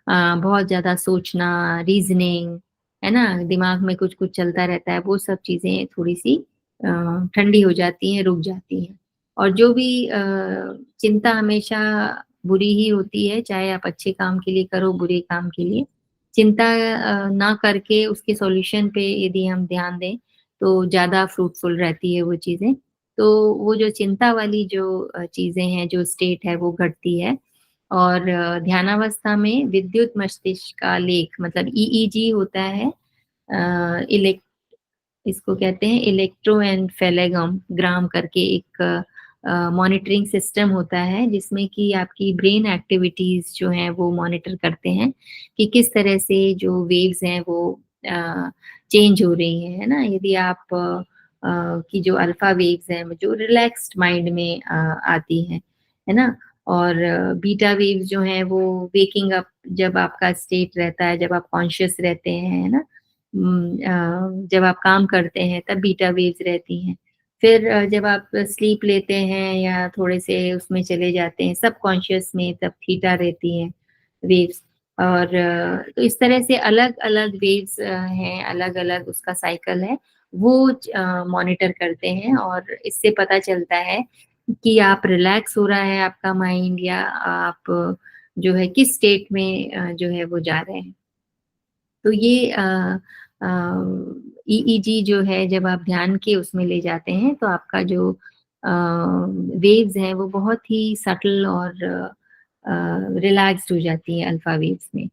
[SPEAKER 1] बहुत ज्यादा सोचना, रीजनिंग, है ना, दिमाग में कुछ कुछ चलता रहता है, वो सब चीजें थोड़ी सी ठंडी हो जाती हैं, रुक जाती हैं। और जो भी चिंता हमेशा बुरी ही होती है, चाहे आप अच्छे काम के लिए करो बुरे काम के लिए, चिंता ना करके उसके सॉल्यूशन पे यदि हम ध्यान दें, तो ज़्यादा फ्रूटफुल रहती है वो चीज़ें। तो वो जो चिंता वाली जो चीज़ें हैं, जो स्टेट है वो घटती है और ध्यानावस्था में विद्युत मस्तिष्क का लेख मतलब ईईजी होता है इलेक्ट इसको कहते हैं इलेक्ट्रोएन्फेलेग्राम ग्राम करके एक मॉनिटरिंग सिस्टम होता है जिसमें कि आपकी ब्रेन एक्टिविटीज़ जो हैं वो मॉनिटर करते हैं कि किस तरह से जो वेव्स हैं वो चेंज हो रही हैं, है ना? यदि आप की जो अल्फा वेव्स हैं जो रिलैक्स्ड माइंड में आती हैं, है ना? और बीटा वेव्स जो हैं वो वेकिंग अप जब आपका स्टेट रहता है, जब आप कॉन्शियस रहते हैं, है ना? जब आप काम करते हैं तब बीटा वेव्स रहती हैं। फिर जब आप स्लीप लेते हैं या थोड़े से उसमें चले जाते हैं सबकॉन्शियस में तब थीटा रहती हैं वेव्स और तो इस तरह से अलग-अलग वेव्स हैं, अलग-अलग उसका साइकिल है, वो मॉनिटर करते हैं और इससे पता चलता है कि आप रिलैक्स हो रहा है आपका माइंड या आप जो है किस स्टेट में जो है वो जा रहे हैं। तो ये अ, ईईजी जो है जब आप ध्यान के उसमें ले जाते हैं तो आपका जो वेव्स हैं वो बहुत ही सटल और रिलैक्स्ड हो जाती हैं अल्फा वेव्स में,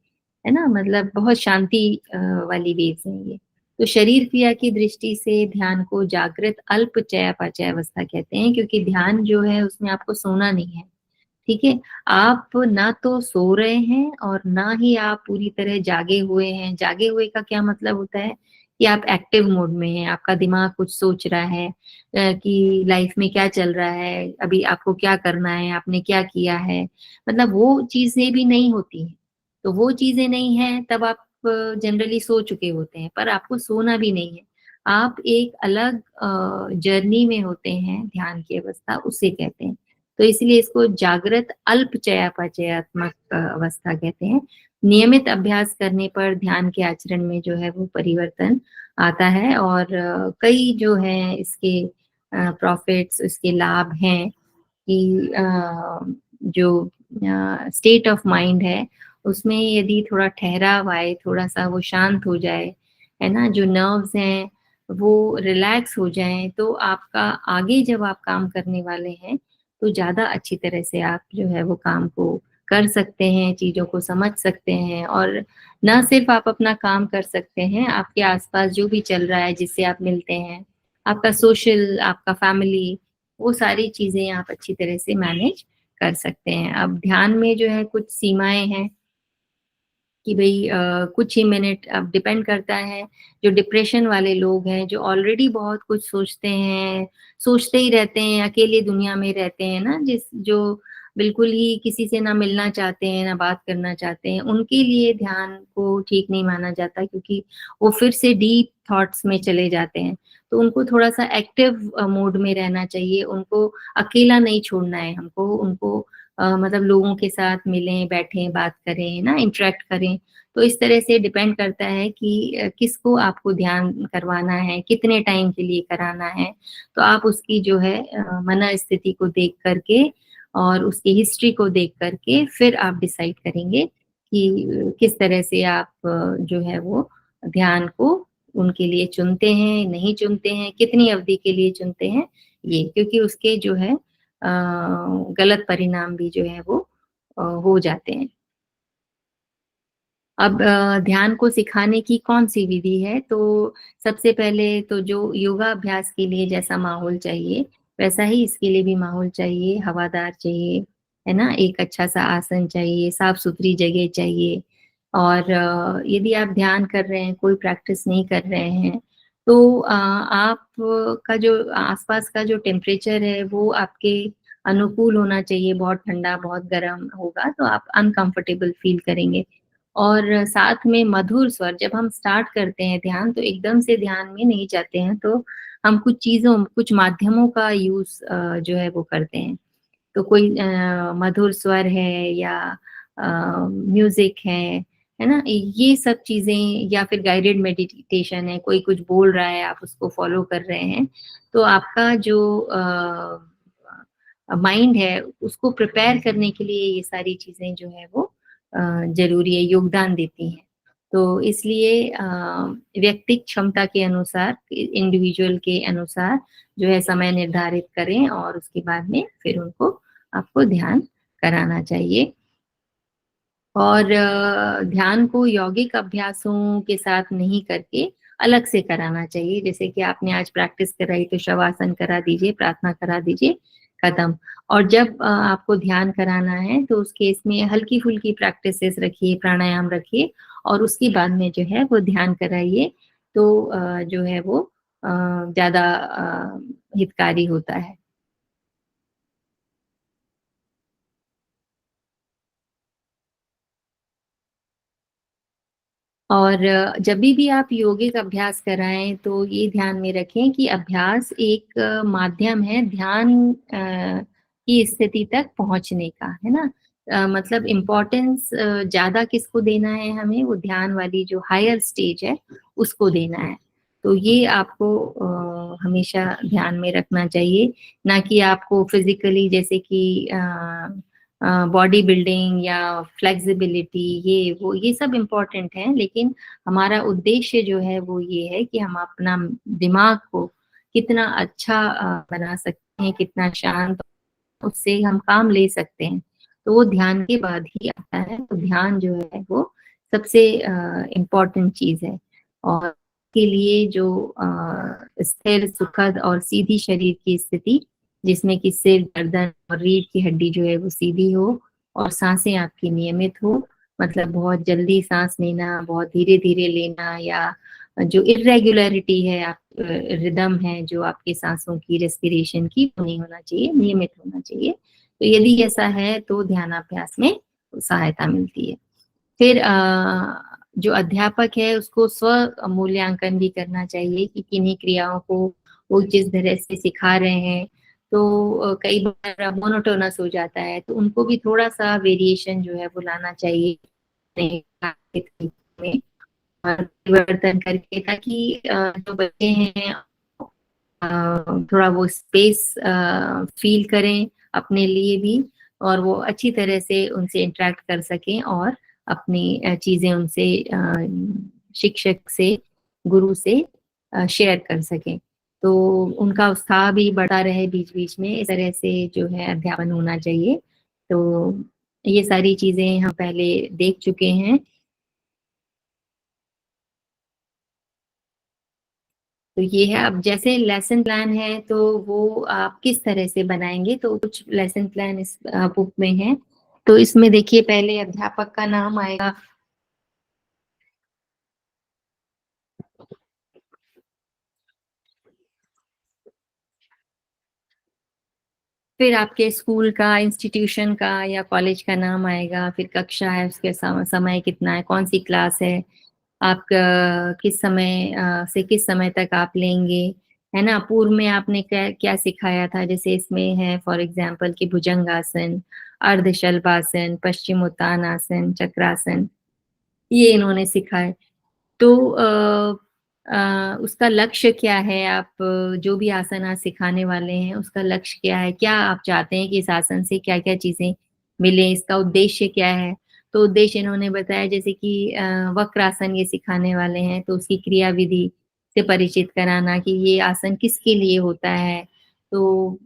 [SPEAKER 1] है ना? मतलब बहुत शांति वाली वेव्स हैं ये। तो शरीर क्रिया की दृष्टि से ध्यान को जागृत अल्प चयापचय अवस्था कहते हैं क्योंकि ध्यान जो है उसमें आपको सोना नहीं है। ठीक है? आप ना तो सो रहे हैं और ना ही आप पूरी तरह जागे हुए हैं। जागे हुए का क्या मतलब होता है कि आप एक्टिव मोड में हैं, आपका दिमाग कुछ सोच रहा है कि लाइफ में क्या चल रहा है, अभी आपको क्या करना है, आपने क्या किया है, मतलब वो चीज़ें भी नहीं होती हैं। तो वो चीज़ें नहीं हैं तब आप जनरली सो चुके होते हैं, पर आपको सोना भी नहीं है। आप एक अलग जर्नी में होते हैं, ध्यान की अवस्था उसे कहते हैं। तो इसलिए इसको जागृत अल्प चयापचयात्मक अवस्था कहते हैं। नियमित अभ्यास करने पर ध्यान के आचरण में जो है वो परिवर्तन आता है और कई जो हैं इसके प्रॉफिट्स इसके लाभ हैं कि जो स्टेट ऑफ माइंड है उसमें यदि थोड़ा ठहराव आए, थोड़ा-सा वो शांत हो जाए, है ना? जो नर्व्स हैं वो रिलैक्स हो जाएँ, तो आपका आगे जब आप काम करने वाले हैं तो ज़्यादा अच्छी तरह से आप जो है वो काम को कर सकते हैं, चीज़ों को समझ सकते हैं और ना सिर्फ़ आप अपना काम कर सकते हैं, आपके आस-पास जो भी चल रहा है, जिससे आप मिलते हैं, आपका सोशल, आपका फैमिली, वो सारी चीज़ें आप अच्छी तरह से मैनेज कर सकते हैं। अब ध्यान में जो है कुछ सीमाएँ हैं कि भई कुछ ही मिनट अब डिपेंड करता है, जो डिप्रेशन वाले लोग हैं, जो ऑलरेडी बहुत कुछ सोचते हैं, सोचते ही रहते हैं, अकेले दुनिया में रहते हैं ना, जो बिल्कुल ही किसी से ना मिलना चाहते हैं, ना बात करना चाहते हैं, उनके लिए ध्यान को ठीक नहीं माना जाता क्योंकि वो फिर से डीप थॉट्स में चले जाते हैं। तो उनको थोड़ा-सा एक्टिव मोड में रहना चाहिए, उनको अकेला नहीं छोड़ना है हमको, उनको मतलब लोगों के साथ मिलें, बैठें, बात करें, है ना? इंटरैक्ट करें। तो इस तरह से डिपेंड करता है कि किसको आपको ध्यान करवाना है, कितने टाइम के लिए कराना है। तो आप उसकी जो है मनःस्थिति को देख कर के और उसकी हिस्ट्री को देख कर के फिर आप डिसाइड करेंगे कि किस तरह से आप जो है वो ध्यान को उनके लिए चुनते हैं, नहीं चुनते हैं, कितनी अवधि के लिए चुनते हैं, ये। क्योंकि उसके जो है गलत परिणाम भी जो है वो हो जाते हैं। अब ध्यान को सिखाने की कौन-सी विधि है? तो सबसे पहले तो जो योगा अभ्यास के लिए जैसा माहौल चाहिए, वैसा ही इसके लिए भी माहौल चाहिए, हवादार चाहिए, है ना? एक अच्छा-सा आसन चाहिए, साफ-सुथरी जगह चाहिए और यदि आप ध्यान कर रहे हैं, कोई प्रैक्टिस नहीं कर रहे हैं, तो आप का जो आस-पास का जो टेम्परेचर है, वो आपके अनुकूल होना चाहिए, बहुत ठंडा, बहुत गरम होगा, तो आप अनकम्फर्टेबल फ़ील करेंगे। और साथ में मधुर स्वर जब हम स्टार्ट करते हैं ध्यान तो एकदम से ध्यान में नहीं जाते हैं तो हम कुछ चीज़ों कुछ माध्यमों का यूज़ जो है वो करते हैं। तो कोई मधुर स्वर है या म्यूज़िक है ना? ये सब चीज़ें या फिर गाइडेड मेडिटेशन है, कोई कुछ बोल रहा है, आप उसको फ़ॉलो कर रहे हैं, तो आपका जो माइंड है, उसको प्रिपेयर करने के लिए ये सारी चीज़ें जो है वो ज़रूरी है, योगदान देती हैं। तो इसलिए व्यक्तिगत क्षमता के अनुसार, इंडिविजुअल के अनुसार जो है समय निर्धारित करें और उसके बाद में फिर उनको आपको ध्यान कराना चाहिए। और ध्यान को यौगिक अभ्यासों के साथ नहीं करके अलग से कराना चाहिए। जैसे कि आपने आज प्रैक्टिस कराई तो शवासन करा दीजिए, प्रार्थना करा दीजिए, खत्म। और जब आपको ध्यान कराना है तो उस केस में हल्की फुल्की प्रैक्टिसेस रखिए, प्राणायाम रखिए और उसके बाद में जो है वो ध्यान कराइए। तो जो है वो ज्यादा हितकारी होता है। और जब भी आप योगिक अभ्यास कराएं तो ये ध्यान में रखें कि अभ्यास एक माध्यम है ध्यान की स्थिति तक पहुंचने का, है ना। मतलब इम्पोर्टेंस ज्यादा किसको देना है, हमें वो ध्यान वाली जो हायर स्टेज है उसको देना है। तो ये आपको हमेशा ध्यान में रखना चाहिए, ना कि आपको फिजिकली जैसे कि बॉडी बिल्डिंग या फ्लेक्सिबिलिटी, ये सब इम्पोर्टेंट है, लेकिन हमारा उद्देश्य जो है वो ये है कि हम अपना दिमाग को कितना अच्छा बना सकते हैं, कितना शांत, उससे हम काम ले सकते हैं। तो वो ध्यान के बाद ही आता है। तो ध्यान जो है वो सबसे इम्पोर्टेंट चीज है। और के लिए जो स्थिर, सुखद और सीधी शरीर की स्थिति, जिसमें कि सिर, गर्दन और रीढ़ की हड्डी जो है वो सीधी हो और सांसें आपकी नियमित हो, मतलब बहुत जल्दी सांस लेना, बहुत धीरे धीरे लेना, या जो इरेगुलरिटी है, आप रिदम है जो आपके सांसों की, रेस्पिरेशन की, वो नहीं होना चाहिए, नियमित होना चाहिए। तो यदि ऐसा है तो ध्यानाभ्यास में सहायता मिलती है। फिर जो अध्यापक है उसको स्व मूल्यांकन भी करना चाहिए कि किन्हीं क्रियाओं को वो जिस तरह से सिखा रहे हैं तो कई बार मोनोटोनस हो जाता है, तो उनको भी थोड़ा सा वेरिएशन जो है वो लाना चाहिए अपने तरीके में और परिवर्तन करके, ताकि जो बच्चे हैं थोड़ा वो स्पेस फील करें अपने लिए भी, और वो अच्छी तरह से उनसे इंटरेक्ट कर सकें और अपनी चीजें उनसे शिक्षक से, गुरु से शेयर कर सकें। तो उनका उत्साह भी बढ़ता रहे बीच बीच में, इस तरह से जो है अध्यापन होना चाहिए। तो ये सारी चीजें हम पहले देख चुके हैं। तो ये है, अब जैसे लेसन प्लान है तो वो आप किस तरह से बनाएंगे, तो कुछ लेसन प्लान इस बुक में है। तो इसमें देखिए पहले अध्यापक का नाम आएगा, फिर आपके स्कूल का, इंस्टीट्यूशन का या कॉलेज का नाम आएगा, फिर कक्षा है, उसके समय कितना है, कौन सी क्लास है, आप किस समय से किस समय तक आप लेंगे, है ना। पूर्व में आपने क्या क्या सिखाया था, जैसे इसमें है फॉर एग्जाम्पल कि भुजंगासन, अर्धशल्भासन, पश्चिमोत्तानासन, चक्रासन, ये इन्होंने सिखाए। तो उसका लक्ष्य क्या है, आप जो भी आसन आज सिखाने वाले हैं उसका लक्ष्य क्या है, क्या आप चाहते हैं कि इस आसन से क्या क्या चीजें मिले, इसका उद्देश्य क्या है। तो उद्देश्य इन्होंने बताया, जैसे कि वक्रासन ये सिखाने वाले हैं तो उसकी क्रिया विधि से परिचित कराना कि ये आसन किसके लिए होता है। तो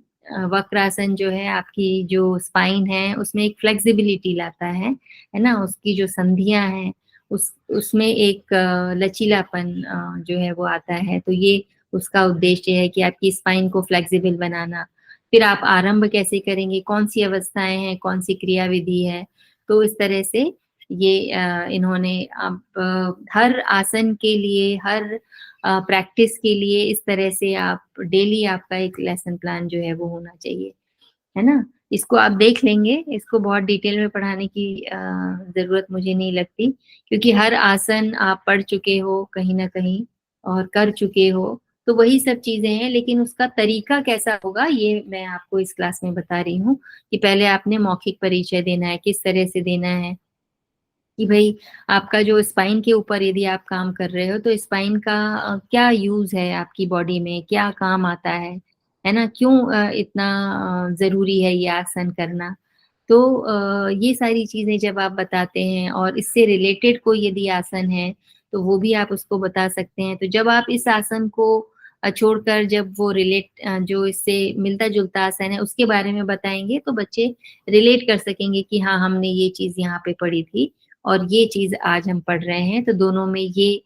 [SPEAKER 1] वक्रासन जो है आपकी जो स्पाइन है उसमें एक फ्लेक्सिबिलिटी लाता है ना, उसकी जो संधियां हैं उसमें एक लचीलापन जो है वो आता है। तो ये उसका उद्देश्य है कि आपकी स्पाइन को फ्लेक्सिबल बनाना। फिर आप आरंभ कैसे करेंगे, कौन सी अवस्थाएं हैं, कौन सी क्रिया विधि है। तो इस तरह से ये इन्होंने आप हर आसन के लिए, हर प्रैक्टिस के लिए इस तरह से आप डेली आपका एक लेसन प्लान जो है वो होना चाहिए, है ना। इसको आप देख लेंगे, इसको बहुत डिटेल में पढ़ाने की जरूरत मुझे नहीं लगती, क्योंकि हर आसन आप पढ़ चुके हो कहीं ना कहीं और कर चुके हो, तो वही सब चीजें हैं, लेकिन उसका तरीका कैसा होगा ये मैं आपको इस क्लास में बता रही हूँ। कि पहले आपने मौखिक परिचय देना है, किस तरह से देना है, कि भाई आपका जो स्पाइन के ऊपर यदि आप काम कर रहे हो तो स्पाइन का क्या यूज है आपकी बॉडी में, क्या काम आता है ना, क्यों इतना जरूरी है ये आसन करना। तो ये सारी चीजें जब आप बताते हैं और इससे रिलेटेड कोई यदि आसन है तो वो भी आप उसको बता सकते हैं। तो जब आप इस आसन को छोड़कर जब वो जो इससे मिलता जुलता आसन है उसके बारे में बताएंगे तो बच्चे रिलेट कर सकेंगे कि हाँ हमने ये चीज यहाँ पे पढ़ी थी और ये चीज आज हम पढ़ रहे हैं, तो दोनों में ये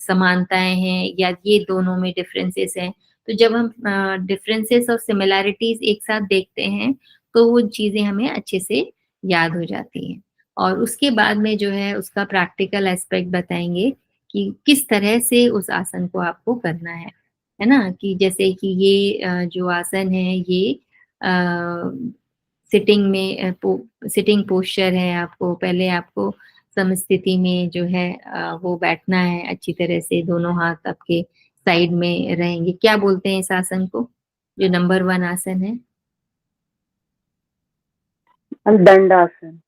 [SPEAKER 1] समानताएं हैं या ये दोनों में डिफरेंसेस हैं। तो जब हम डिफरेंसेस और सिमिलैरिटीज एक साथ देखते हैं तो वो चीजें हमें अच्छे से याद हो जाती हैं। और उसके बाद में जो है उसका प्रैक्टिकल एस्पेक्ट बताएंगे कि किस तरह से उस आसन को आपको करना है ना? कि जैसे कि ये जो आसन है ये सिटिंग में सिटिंग पोस्चर है, आपको पहले आपको समस्थिति में जो है वो बैठना है अच्छी तरह से, दोनों हाथ आपके साइड में रहेंगे। क्या बोलते हैं इस आसन को, जो नंबर 1 आसन है?
[SPEAKER 2] दंडासन।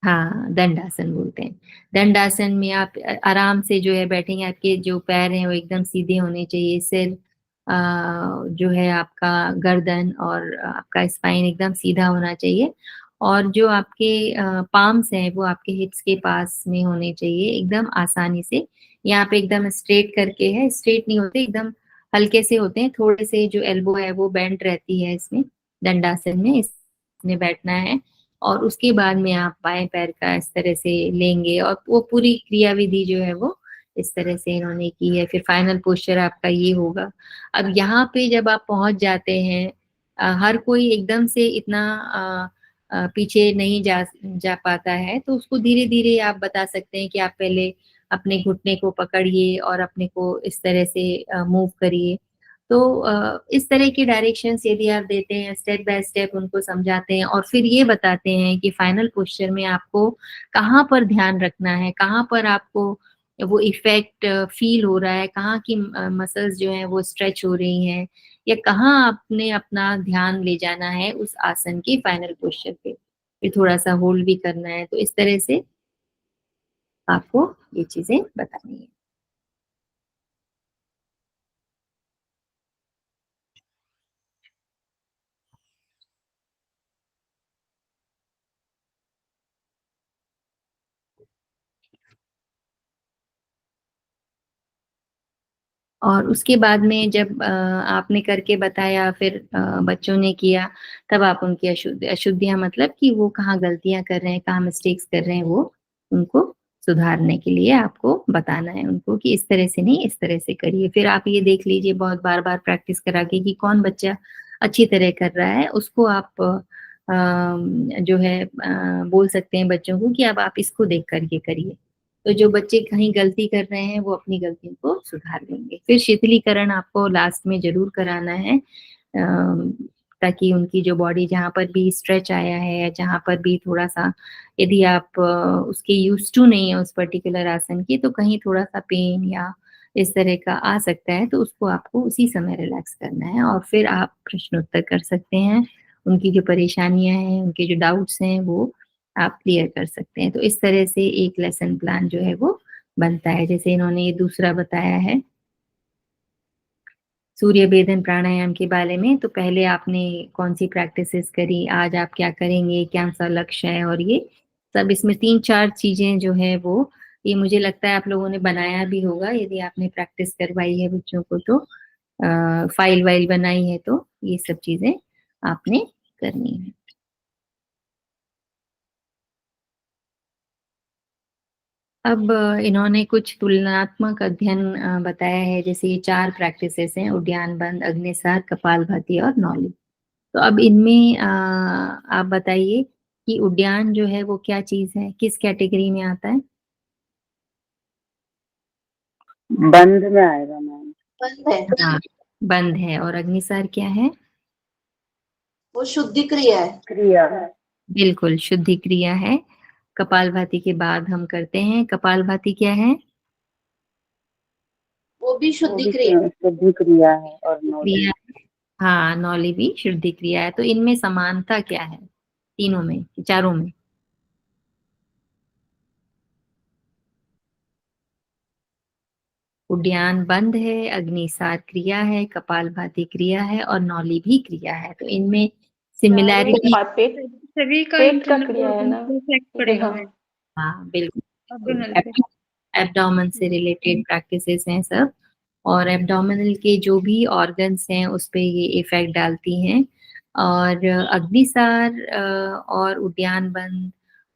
[SPEAKER 1] हाँ, दंडासन बोलते हैं। दंडासन में आप आराम से जो है बैठेंगे, आपके जो पैर हैं वो एकदम सीधे होने चाहिए, सिर जो है आपका गर्दन और आपका स्पाइन एकदम सीधा होना चाहिए, और जो आपके पाम्स हैं वो आपके हिप्स के पास में होने चाहिए एकदम आसानी से। यहाँ पे एकदम स्ट्रेट करके है, स्ट्रेट नहीं होते, एकदम हल्के से होते हैं, थोड़े से जो एल्बो है वो बेंड रहती है इसमें, दंडासन में इसमें बैठना है। और उसके बाद में आप बाएं पैर का इस तरह से लेंगे और वो पूरी क्रिया विधि जो है वो इस तरह से इन्होंने की है। फिर फाइनल पोस्चर आपका ये होगा। अब यहाँ पे जब आप पहुंच जाते हैं, हर कोई एकदम से इतना पीछे नहीं जा पाता है, तो उसको धीरे धीरे आप बता सकते हैं कि आप पहले अपने घुटने को पकड़िए और अपने को इस तरह से मूव करिए। तो इस तरह की डायरेक्शंस यदि आप देते हैं, स्टेप बाय स्टेप उनको समझाते हैं और फिर ये बताते हैं कि फाइनल पोस्चर में आपको कहाँ पर ध्यान रखना है, कहाँ पर आपको वो इफेक्ट फील हो रहा है, कहाँ की मसल्स जो हैं वो स्ट्रेच हो रही हैं, या कहाँ आपने अपना ध्यान ले जाना है उस आसन के फाइनल पोस्चर पे, फिर थोड़ा सा होल्ड भी करना है। तो इस तरह से आपको ये चीजें बतानी है। और उसके बाद में जब आपने करके बताया, फिर बच्चों ने किया, तब आप उनकी अशुद्धियां, मतलब कि वो कहाँ गलतियां कर रहे हैं, कहाँ मिस्टेक्स कर रहे हैं, वो उनको सुधारने के लिए आपको बताना है उनको कि इस तरह से नहीं, इस तरह से करिए। फिर आप ये देख लीजिए बहुत बार बार प्रैक्टिस करा के कि कौन बच्चा अच्छी तरह कर रहा है, उसको आप जो है बोल सकते हैं बच्चों को कि अब आप इसको देख करके करिए। तो जो बच्चे कहीं गलती कर रहे हैं वो अपनी गलतियों को सुधार लेंगे। फिर शीतलीकरण आपको लास्ट में जरूर कराना है, ताकि उनकी जो बॉडी जहाँ पर भी स्ट्रेच आया है या जहाँ पर भी थोड़ा सा, यदि आप उसके यूज टू नहीं है उस पर्टिकुलर आसन की, तो कहीं थोड़ा सा पेन या इस तरह का आ सकता है, तो उसको आपको उसी समय रिलैक्स करना है और फिर आप प्रश्नोत्तर कर सकते हैं। उनकी जो परेशानियां हैं, उनके जो डाउट्स हैं, वो आप क्लियर कर सकते हैं। तो इस तरह से एक लेसन प्लान जो है वो बनता है। जैसे इन्होंने ये दूसरा बताया है सूर्य भेदन प्राणायाम के बारे में, तो पहले आपने कौन सी प्रैक्टिसेस करी, आज आप क्या करेंगे, क्या सा लक्ष्य है, और ये सब इसमें 3-4 चीजें जो है वो, ये मुझे लगता है आप लोगों ने बनाया भी होगा यदि आपने प्रैक्टिस करवाई है बच्चों को, तो फाइल वाइल बनाई है, तो ये सब चीजें आपने करनी है। अब इन्होंने कुछ तुलनात्मक अध्ययन बताया है, जैसे ये 4 प्रैक्टिसेस हैं, उद्यान बंद, अग्निसार, कपालभाति और नौली। तो अब इनमें आप बताइए कि उद्यान जो है वो क्या चीज है, किस कैटेगरी में आता है?
[SPEAKER 2] बंद में आएगा मैम।
[SPEAKER 3] बंद है,
[SPEAKER 1] हाँ, बंद है। और अग्निसार क्या है?
[SPEAKER 3] वो शुद्धि क्रिया है।
[SPEAKER 2] क्रिया।
[SPEAKER 1] बिल्कुल, शुद्धि क्रिया है। कपालभाति के बाद हम करते हैं, कपालभाति क्या है?
[SPEAKER 3] वो भी
[SPEAKER 2] वो
[SPEAKER 3] शुद्धि
[SPEAKER 2] भी
[SPEAKER 3] क्रिया।
[SPEAKER 2] शुद्धि क्रिया है। और नौली।
[SPEAKER 1] क्रिया, हाँ, नौली भी शुद्धि क्रिया है। तो इनमें समानता क्या है, तीनों में, चारों में? उद्यान बंद है, अग्निसार क्रिया है, कपालभाति क्रिया है और नौली भी क्रिया है। तो इनमें
[SPEAKER 3] चारों
[SPEAKER 1] सिमिलैरिटी,
[SPEAKER 3] पापेट
[SPEAKER 4] सभी का
[SPEAKER 5] पेट का
[SPEAKER 4] इंटरनल
[SPEAKER 5] क्रिया है
[SPEAKER 4] ऑर्गन
[SPEAKER 5] ना।
[SPEAKER 4] पे इफेक्ट पड़ेगा
[SPEAKER 5] हाँ
[SPEAKER 4] मैम,
[SPEAKER 1] हाँ बिल्कुल
[SPEAKER 4] एब्डोमिनल पे।
[SPEAKER 1] एब्डोमेन से रिलेटेड प्रैक्टिसेस हैं सब, और एब्डोमिनल के जो भी ऑर्गन्स हैं उस पे ये इफेक्ट डालती हैं। और अग्निसार और उद्यान बंद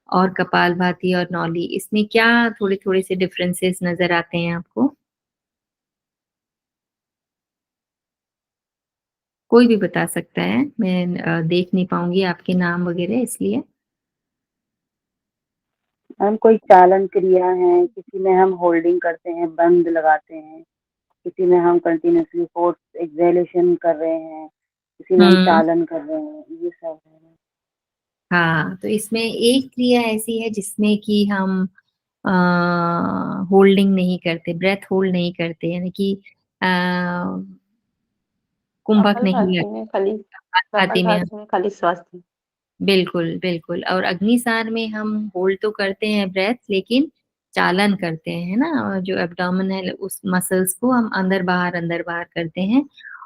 [SPEAKER 1] और कपालभाति और नौली, इसमें क्या थोड़े थोड़े से डिफरेंसेस नजर आते हैं आपको? कोई भी बता सकता है, मैं देख नहीं पाऊंगी आपके नाम वगैरह इसलिए।
[SPEAKER 2] मैम कोई चालन क्रिया है, किसी में हम होल्डिंग करते हैं, बंद लगाते हैं, किसी में हम कंटिन्यूसली फोर्स एक्सहेलेशन कर रहे हैं, किसी में हम
[SPEAKER 1] हम्म।
[SPEAKER 2] चालन कर रहे हैं, ये सब है।
[SPEAKER 1] हाँ, तो इसमें एक क्रिया ऐसी है जिसमें कि हम होल्डिंग नहीं करते, ब्रेथ होल्ड नहीं करते, यानी कि अ, कुंभक नहीं
[SPEAKER 5] कपालभाति
[SPEAKER 1] लगता।
[SPEAKER 5] में खाली
[SPEAKER 1] कपालभाति में हम,
[SPEAKER 5] कपालभाति में खाली स्वास्थ्य।
[SPEAKER 1] बिल्कुल बिल्कुल, और अग्निसार में हम होल्ड तो करते हैं ब्रेथ, लेकिन चालन करते हैं ना, और जो एब्डोमेन है उस मसल्स को हम अंदर बाहर करते हैं।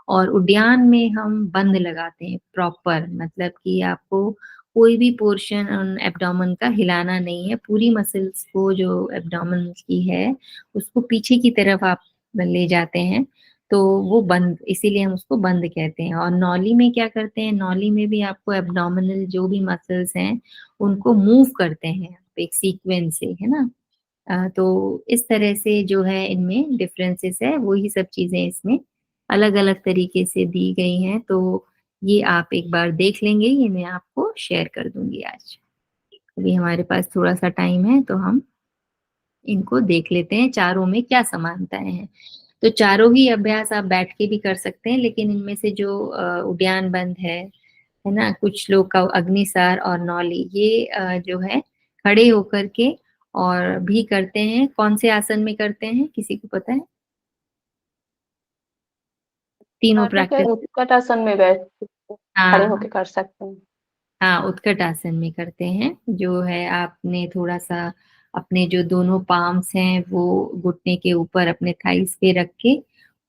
[SPEAKER 1] और उद्यान में हम बंद लगाते हैं प्रॉपर, मतलब कि आपको कोई भी पोर्शन एब्डोमेन का हिलाना नहीं है, पूरी मसल्स को जो एब्डोमेन की है उसको पीछे की तरफ आप ले जाते हैं, तो वो बंद, इसीलिए हम उसको बंद कहते हैं। और नौली में क्या करते हैं, नौली में भी आपको एब्डोमिनल जो भी मसल्स हैं उनको मूव करते हैं एक सीक्वेंस से, है ना। तो इस तरह से जो है इनमें डिफरेंसेस है, वही सब चीजें इसमें अलग अलग तरीके से दी गई हैं। तो ये आप एक बार देख लेंगे, ये मैं आपको शेयर कर दूंगी आज। अभी हमारे पास थोड़ा सा टाइम है तो हम इनको देख लेते हैं, चारों में क्या समानताएं हैं। तो चारों ही अभ्यास आप बैठ के भी कर सकते हैं, लेकिन इनमें से जो उद्यान बंद है ना, कुछ लोग का अग्निसार और नौली, ये जो है खड़े होकर के और भी करते हैं। कौन से आसन में करते हैं, किसी को पता है? तीनों
[SPEAKER 5] ठीक है,
[SPEAKER 1] प्रैक्टिस।
[SPEAKER 5] उत्कट आसन में बैठ खड़े
[SPEAKER 1] हाँ
[SPEAKER 5] होके कर सकते हैं।
[SPEAKER 1] हाँ, उत्कट आसन में करते हैं, जो है आपने थोड़ा सा अपने जो दोनों पाम्स हैं वो घुटने के ऊपर अपने थाइस पे रख के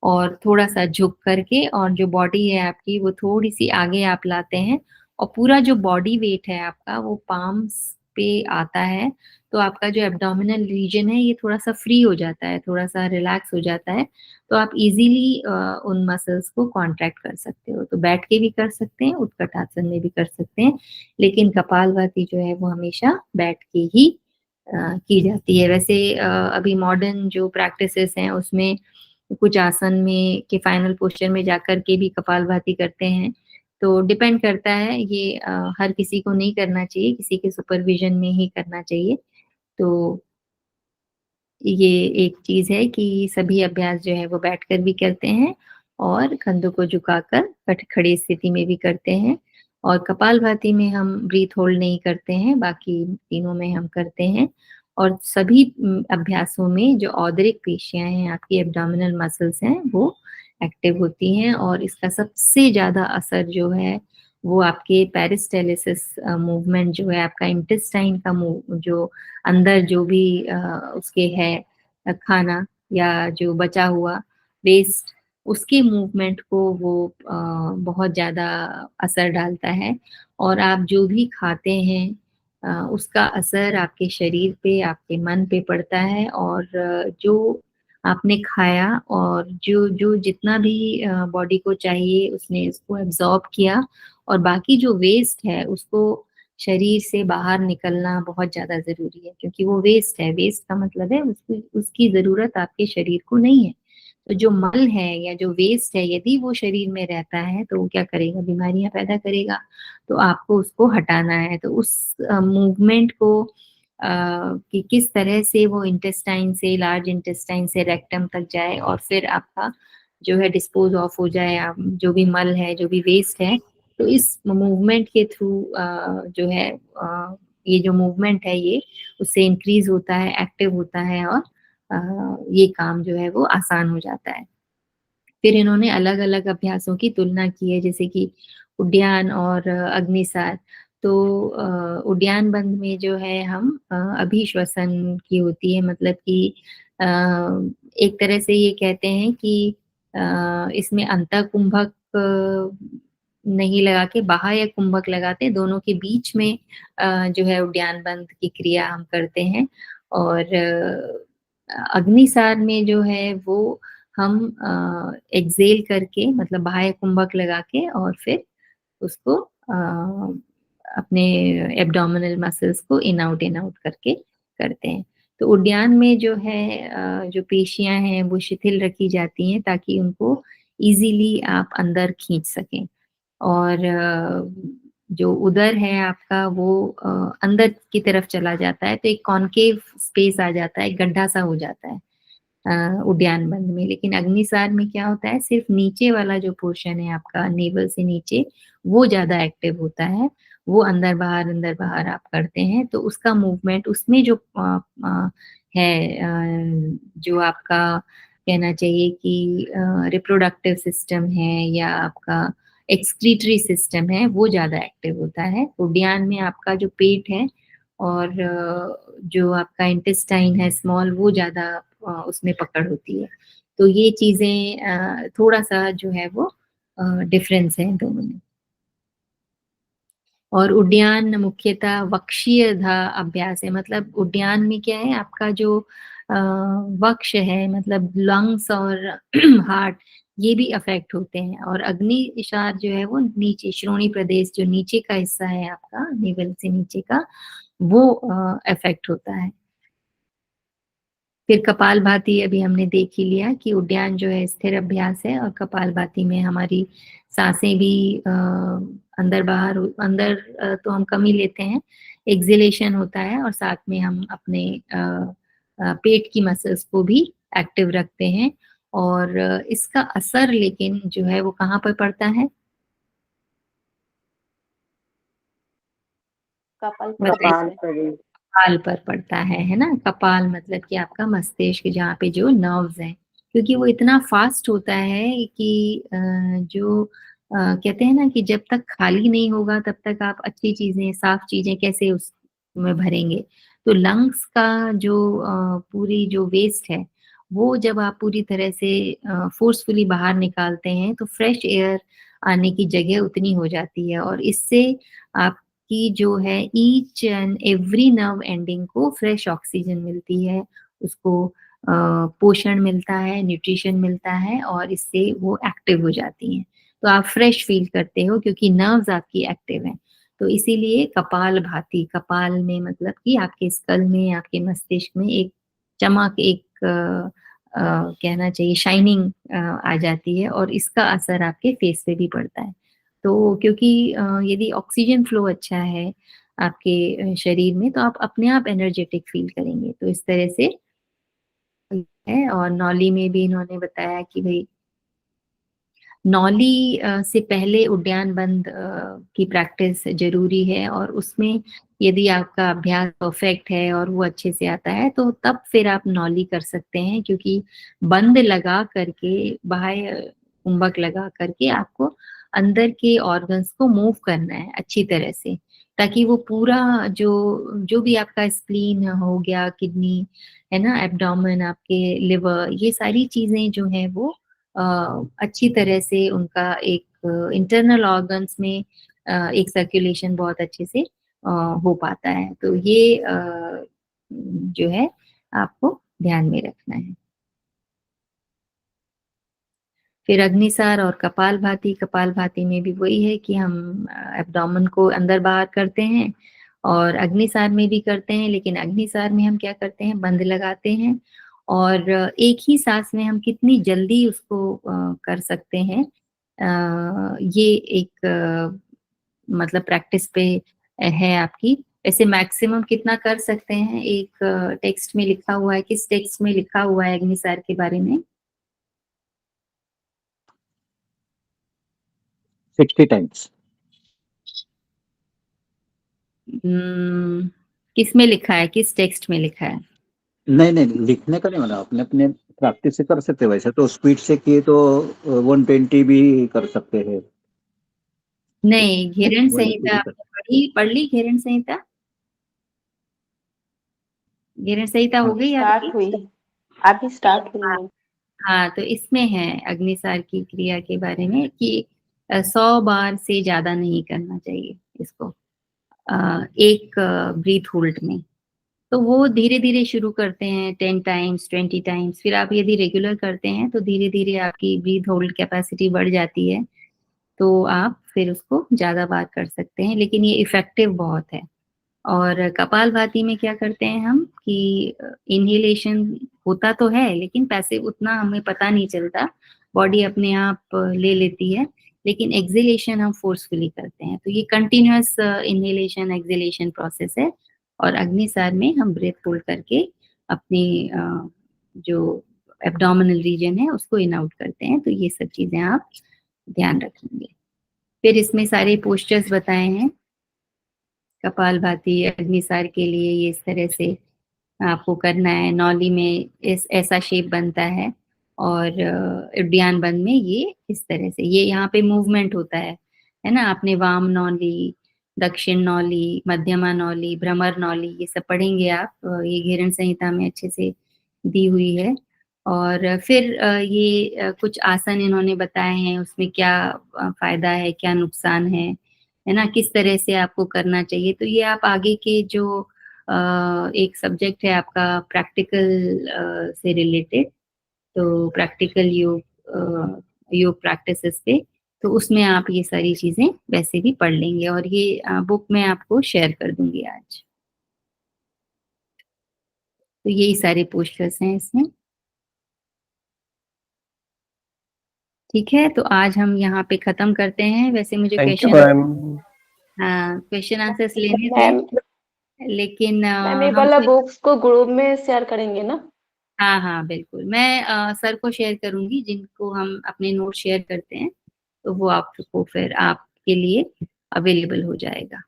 [SPEAKER 1] और थोड़ा सा झुक करके, और जो बॉडी है आपकी वो थोड़ी सी आगे आप लाते हैं, और पूरा जो बॉडी वेट है आपका वो पाम्स पे आता है। तो आपका जो एब्डोमिनल रीजन है ये थोड़ा सा फ्री हो जाता है, थोड़ा सा रिलैक्स हो जाता है, तो आप इजीली उन मसल्स को कॉन्ट्रैक्ट कर सकते हो। तो बैठ के भी कर सकते हैं, उत्कट आसन में भी कर सकते हैं, लेकिन कपालभाति जो है वो हमेशा बैठ के ही की जाती है। वैसे अभी मॉडर्न जो प्रैक्टिसेस हैं उसमें कुछ आसन में के फाइनल पोस्चर में जाकर के भी कपालभाति करते हैं। तो डिपेंड करता है, ये हर किसी को नहीं करना चाहिए, किसी के सुपरविजन में ही करना चाहिए। तो ये एक चीज है कि सभी अभ्यास जो है वो बैठकर भी करते हैं और कंधों को झुकाकर खड़ी स्थिति में भी करते हैं। और कपालभाति में हम ब्रीथ होल्ड नहीं करते हैं, बाकी तीनों में हम करते हैं। और सभी अभ्यासों में जो औदरिक पेशियां हैं, आपकी एब्डोमिनल मसल्स हैं, वो एक्टिव होती हैं। और इसका सबसे ज्यादा असर जो है वो आपके पेरिस्टालिसिस मूवमेंट जो है, आपका इंटेस्टाइन का मूव, जो अंदर जो भी उसके है खाना या जो बचा हुआ वेस्ट, उसके मूवमेंट को वो बहुत ज्यादा असर डालता है। और आप जो भी खाते हैं उसका असर आपके शरीर पे, आपके मन पे पड़ता है। और जो आपने खाया और जो जो जितना भी बॉडी को चाहिए उसने इसको एब्जॉर्ब किया, और बाकी जो वेस्ट है उसको शरीर से बाहर निकलना बहुत ज्यादा जरूरी है, क्योंकि वो वेस्ट है। वेस्ट का मतलब है उसकी उसकी जरूरत आपके शरीर को नहीं है। तो जो मल है या जो वेस्ट है, यदि वो शरीर में रहता है तो वो क्या करेगा, बीमारियां पैदा करेगा। तो आपको उसको हटाना है। तो उस मूवमेंट को कि किस तरह से वो इंटेस्टाइन से, लार्ज इंटेस्टाइन से रेक्टम तक जाए और फिर आपका जो है डिस्पोज ऑफ हो जाए, आप जो भी मल है, जो भी वेस्ट है। तो इस मूवमेंट के थ्रू जो है ये जो मूवमेंट है ये उससे इंक्रीज होता है, एक्टिव होता है, और ये काम जो है वो आसान हो जाता है। फिर इन्होंने अलग अलग अभ्यासों की तुलना की है, जैसे कि उद्यान और अग्निसार। तो उद्यान बंद में जो है हम अभिश्वसन की होती है, मतलब कि अ, एक तरह से ये कहते हैं कि इसमें अंतः कुंभक नहीं लगा के बाह्य या कुंभक लगाते हैं, दोनों के बीच में जो है उद्यान बंद की क्रिया हम करते हैं। और अग्निसार में जो है वो हम एक्सेल करके मतलब बाह्य कुंभक लगा के और फिर उसको अपने एब्डोमिनल मसल्स को इन आउट करके करते हैं। तो उद्यान में जो है जो पेशियां हैं वो शिथिल रखी जाती हैं ताकि उनको इजीली आप अंदर खींच सकें। और जो उदर है आपका वो अंदर की तरफ चला जाता है, तो एक कॉनकेव स्पेस आ जाता है, गड्ढा सा हो जाता है उद्यान बंद में। लेकिन अग्निसार में क्या होता है, सिर्फ नीचे वाला जो पोर्शन है आपका नेवल से नीचे वो ज्यादा एक्टिव होता है, वो अंदर बाहर आप करते हैं। तो उसका मूवमेंट उसमें जो है जो आपका कहना चाहिए कि रिप्रोडक्टिव सिस्टम है या आपका एक्सक्रीटरी सिस्टम है वो ज्यादा एक्टिव होता है। उद्यान में आपका जो पेट है और जो आपका इंटेस्टाइन है स्मॉल वो ज्यादा उसमें पकड़ होती है। तो ये चीजें थोड़ा सा जो है वो डिफरेंस है दोनों में। और उद्यान मुख्यतः वक्षीय धा अभ्यास है, मतलब उद्यान में क्या है आपका जो वक्ष है मतलब लंग्स और हार्ट ये भी अफेक्ट होते हैं। और अग्नि इशार जो है वो नीचे श्रोणी प्रदेश जो नीचे का हिस्सा है आपका नेवल से नीचे का वो अफेक्ट होता है। फिर कपालभाति अभी हमने देख ही लिया कि उद्यान जो है स्थिर अभ्यास है और कपालभाति में हमारी सांसें भी अंदर बाहर अंदर तो हम कम ही लेते हैं, एक्सलेशन होता है और साथ में हम अपने पेट की मसल्स को भी एक्टिव रखते हैं। और इसका असर लेकिन जो है वो कहाँ पर पड़ता है
[SPEAKER 5] कपाल
[SPEAKER 2] कपाल
[SPEAKER 5] प्रदेश
[SPEAKER 2] प्रदेश।
[SPEAKER 1] कपाल पर पड़ता है ना। कपाल मतलब कि आपका मस्तिष्क जहाँ पे जो नर्व्स हैं, क्योंकि वो इतना फास्ट होता है कि जो कहते हैं ना कि जब तक खाली नहीं होगा तब तक आप अच्छी चीजें साफ चीजें कैसे उसमें भरेंगे। तो लंग्स का जो पूरी जो वेस्ट है वो जब आप पूरी तरह से फोर्सफुली बाहर निकालते हैं तो फ्रेश एयर आने की जगह उतनी हो जाती है और इससे आप कि जो है each and every nerve ending को फ्रेश ऑक्सीजन मिलती है, उसको पोषण मिलता है, न्यूट्रिशन मिलता है और इससे वो एक्टिव हो जाती हैं। तो आप फ्रेश फील करते हो क्योंकि नर्व्स आपकी एक्टिव हैं। तो इसीलिए कपाल भाती, कपाल में मतलब कि आपके स्कल में आपके मस्तिष्क में एक चमक एक कहना चाहिए शाइनिंग आ जाती है और इसका असर आपके फेस पे भी पड़ता है। तो क्योंकि यदि ऑक्सीजन फ्लो अच्छा है आपके शरीर में तो आप अपने आप एनर्जेटिक फील करेंगे। तो इस तरह से है। और नौली में भी इन्होंने बताया कि भाई नौली से पहले उद्यान बंद की प्रैक्टिस जरूरी है और उसमें यदि आपका अभ्यास परफेक्ट है और वो अच्छे से आता है तो तब फिर आप नौली कर सकते हैं, क्योंकि बंद लगा करके बाह्य कुंभक लगा करके आपको अंदर के ऑर्गन्स को मूव करना है अच्छी तरह से, ताकि वो पूरा जो जो भी आपका स्प्लीन हो गया, किडनी है ना, एब्डोमेन, आपके लिवर, ये सारी चीजें जो है वो अच्छी तरह से उनका एक इंटरनल ऑर्गन्स में एक सर्कुलेशन बहुत अच्छे से हो पाता है। तो ये जो है आपको ध्यान में रखना है। फिर अग्निसार और कपालभाति, कपालभाति में भी वही है कि हम एब्डोमेन को अंदर बाहर करते हैं और अग्निसार में भी करते हैं, लेकिन अग्निसार में हम क्या करते हैं, बंद लगाते हैं और एक ही सांस में हम कितनी जल्दी उसको कर सकते हैं ये एक मतलब प्रैक्टिस पे है आपकी। वैसे मैक्सिमम कितना कर सकते हैं, एक टेक्स्ट में लिखा हुआ है, किस टेक्स्ट में लिखा हुआ है अग्निसार के बारे में?
[SPEAKER 4] 60 टाइम्स।
[SPEAKER 1] किस में लिखा है, किस टेक्स्ट में लिखा है?
[SPEAKER 4] नहीं नहीं, लिखने का नहीं बना, अपने अपने प्रैक्टिस से कर सकते हैं। वैसे तो स्पीड से किए तो 120 भी कर सकते हैं।
[SPEAKER 1] नहीं, घेरण
[SPEAKER 4] 180
[SPEAKER 1] संहिता
[SPEAKER 4] भी कर।
[SPEAKER 1] आपने पढ़ ली घेरण संहिता? घेरण संहिता हो
[SPEAKER 4] हाँ
[SPEAKER 1] गई
[SPEAKER 5] स्टार्ट
[SPEAKER 1] आपकी?
[SPEAKER 5] हुई, अभी स्टार्ट हुई है।
[SPEAKER 1] हाँ, तो इसमें है अग्निसार की क्रिया के बारे में कि 100 बार से ज्यादा नहीं करना चाहिए इसको एक ब्रीथ होल्ड में। तो वो धीरे धीरे शुरू करते हैं 10 टाइम्स 20 टाइम्स, फिर आप यदि रेगुलर करते हैं तो धीरे धीरे आपकी ब्रीथ होल्ड कैपेसिटी बढ़ जाती है, तो आप फिर उसको ज्यादा बार कर सकते हैं, लेकिन ये इफेक्टिव बहुत है। और कपालभाति में क्या करते हैं हम कि इनहेलेशन होता तो है लेकिन पैसे उतना हमें पता नहीं चलता, बॉडी अपने आप ले लेती है, लेकिन एक्सहेलेशन हम फोर्सफुली करते हैं। तो ये कंटिन्यूअस इनहेलेशन एक्सहेलेशन प्रोसेस है, और अग्निसार में हम ब्रेथ होल्ड करके अपनी जो एब्डोमिनल रीजन है उसको इन आउट करते हैं। तो ये सब चीजें आप ध्यान रखेंगे। फिर इसमें सारे पोस्चर्स बताए हैं कपालभाति अग्निसार के लिए, ये इस तरह से आपको करना है। नौली में ऐसा शेप बनता है, और उड्डयन बंद में ये इस तरह से, ये यहाँ पे मूवमेंट होता है ना। आपने वाम नौली, दक्षिण नौली, मध्यमा नौली, भ्रमर नौली ये सब पढ़ेंगे आप, ये घेरण संहिता में अच्छे से दी हुई है। और फिर ये कुछ आसन इन्होंने बताए हैं, उसमें क्या फायदा है क्या नुकसान है ना, किस तरह से आपको करना चाहिए। तो ये आप आगे के जो एक सब्जेक्ट है आपका प्रैक्टिकल से रिलेटेड, तो प्रैक्टिकल योग प्रैक्टिसेस पे, तो उसमें आप ये सारी चीजें वैसे भी पढ़ लेंगे, और ये बुक मैं आपको शेयर कर दूंगी आज। तो यही सारे पोस्टर्स हैं इसमें। ठीक है, तो आज हम यहाँ पे खत्म करते हैं। वैसे मुझे
[SPEAKER 6] थैंक यू
[SPEAKER 1] क्वेश्चन,
[SPEAKER 6] मैम।
[SPEAKER 1] हाँ क्वेश्चन आंसर्स लेने थे,
[SPEAKER 5] मैम
[SPEAKER 1] लेकिन
[SPEAKER 5] मैम ये
[SPEAKER 1] हम,
[SPEAKER 5] वाला बुक्स को ग्रुप में शेयर करेंगे ना?
[SPEAKER 1] हाँ हाँ बिल्कुल, मैं सर को शेयर करूंगी, जिनको हम अपने नोट शेयर करते हैं, तो वो आपको फिर आपके लिए अवेलेबल हो जाएगा।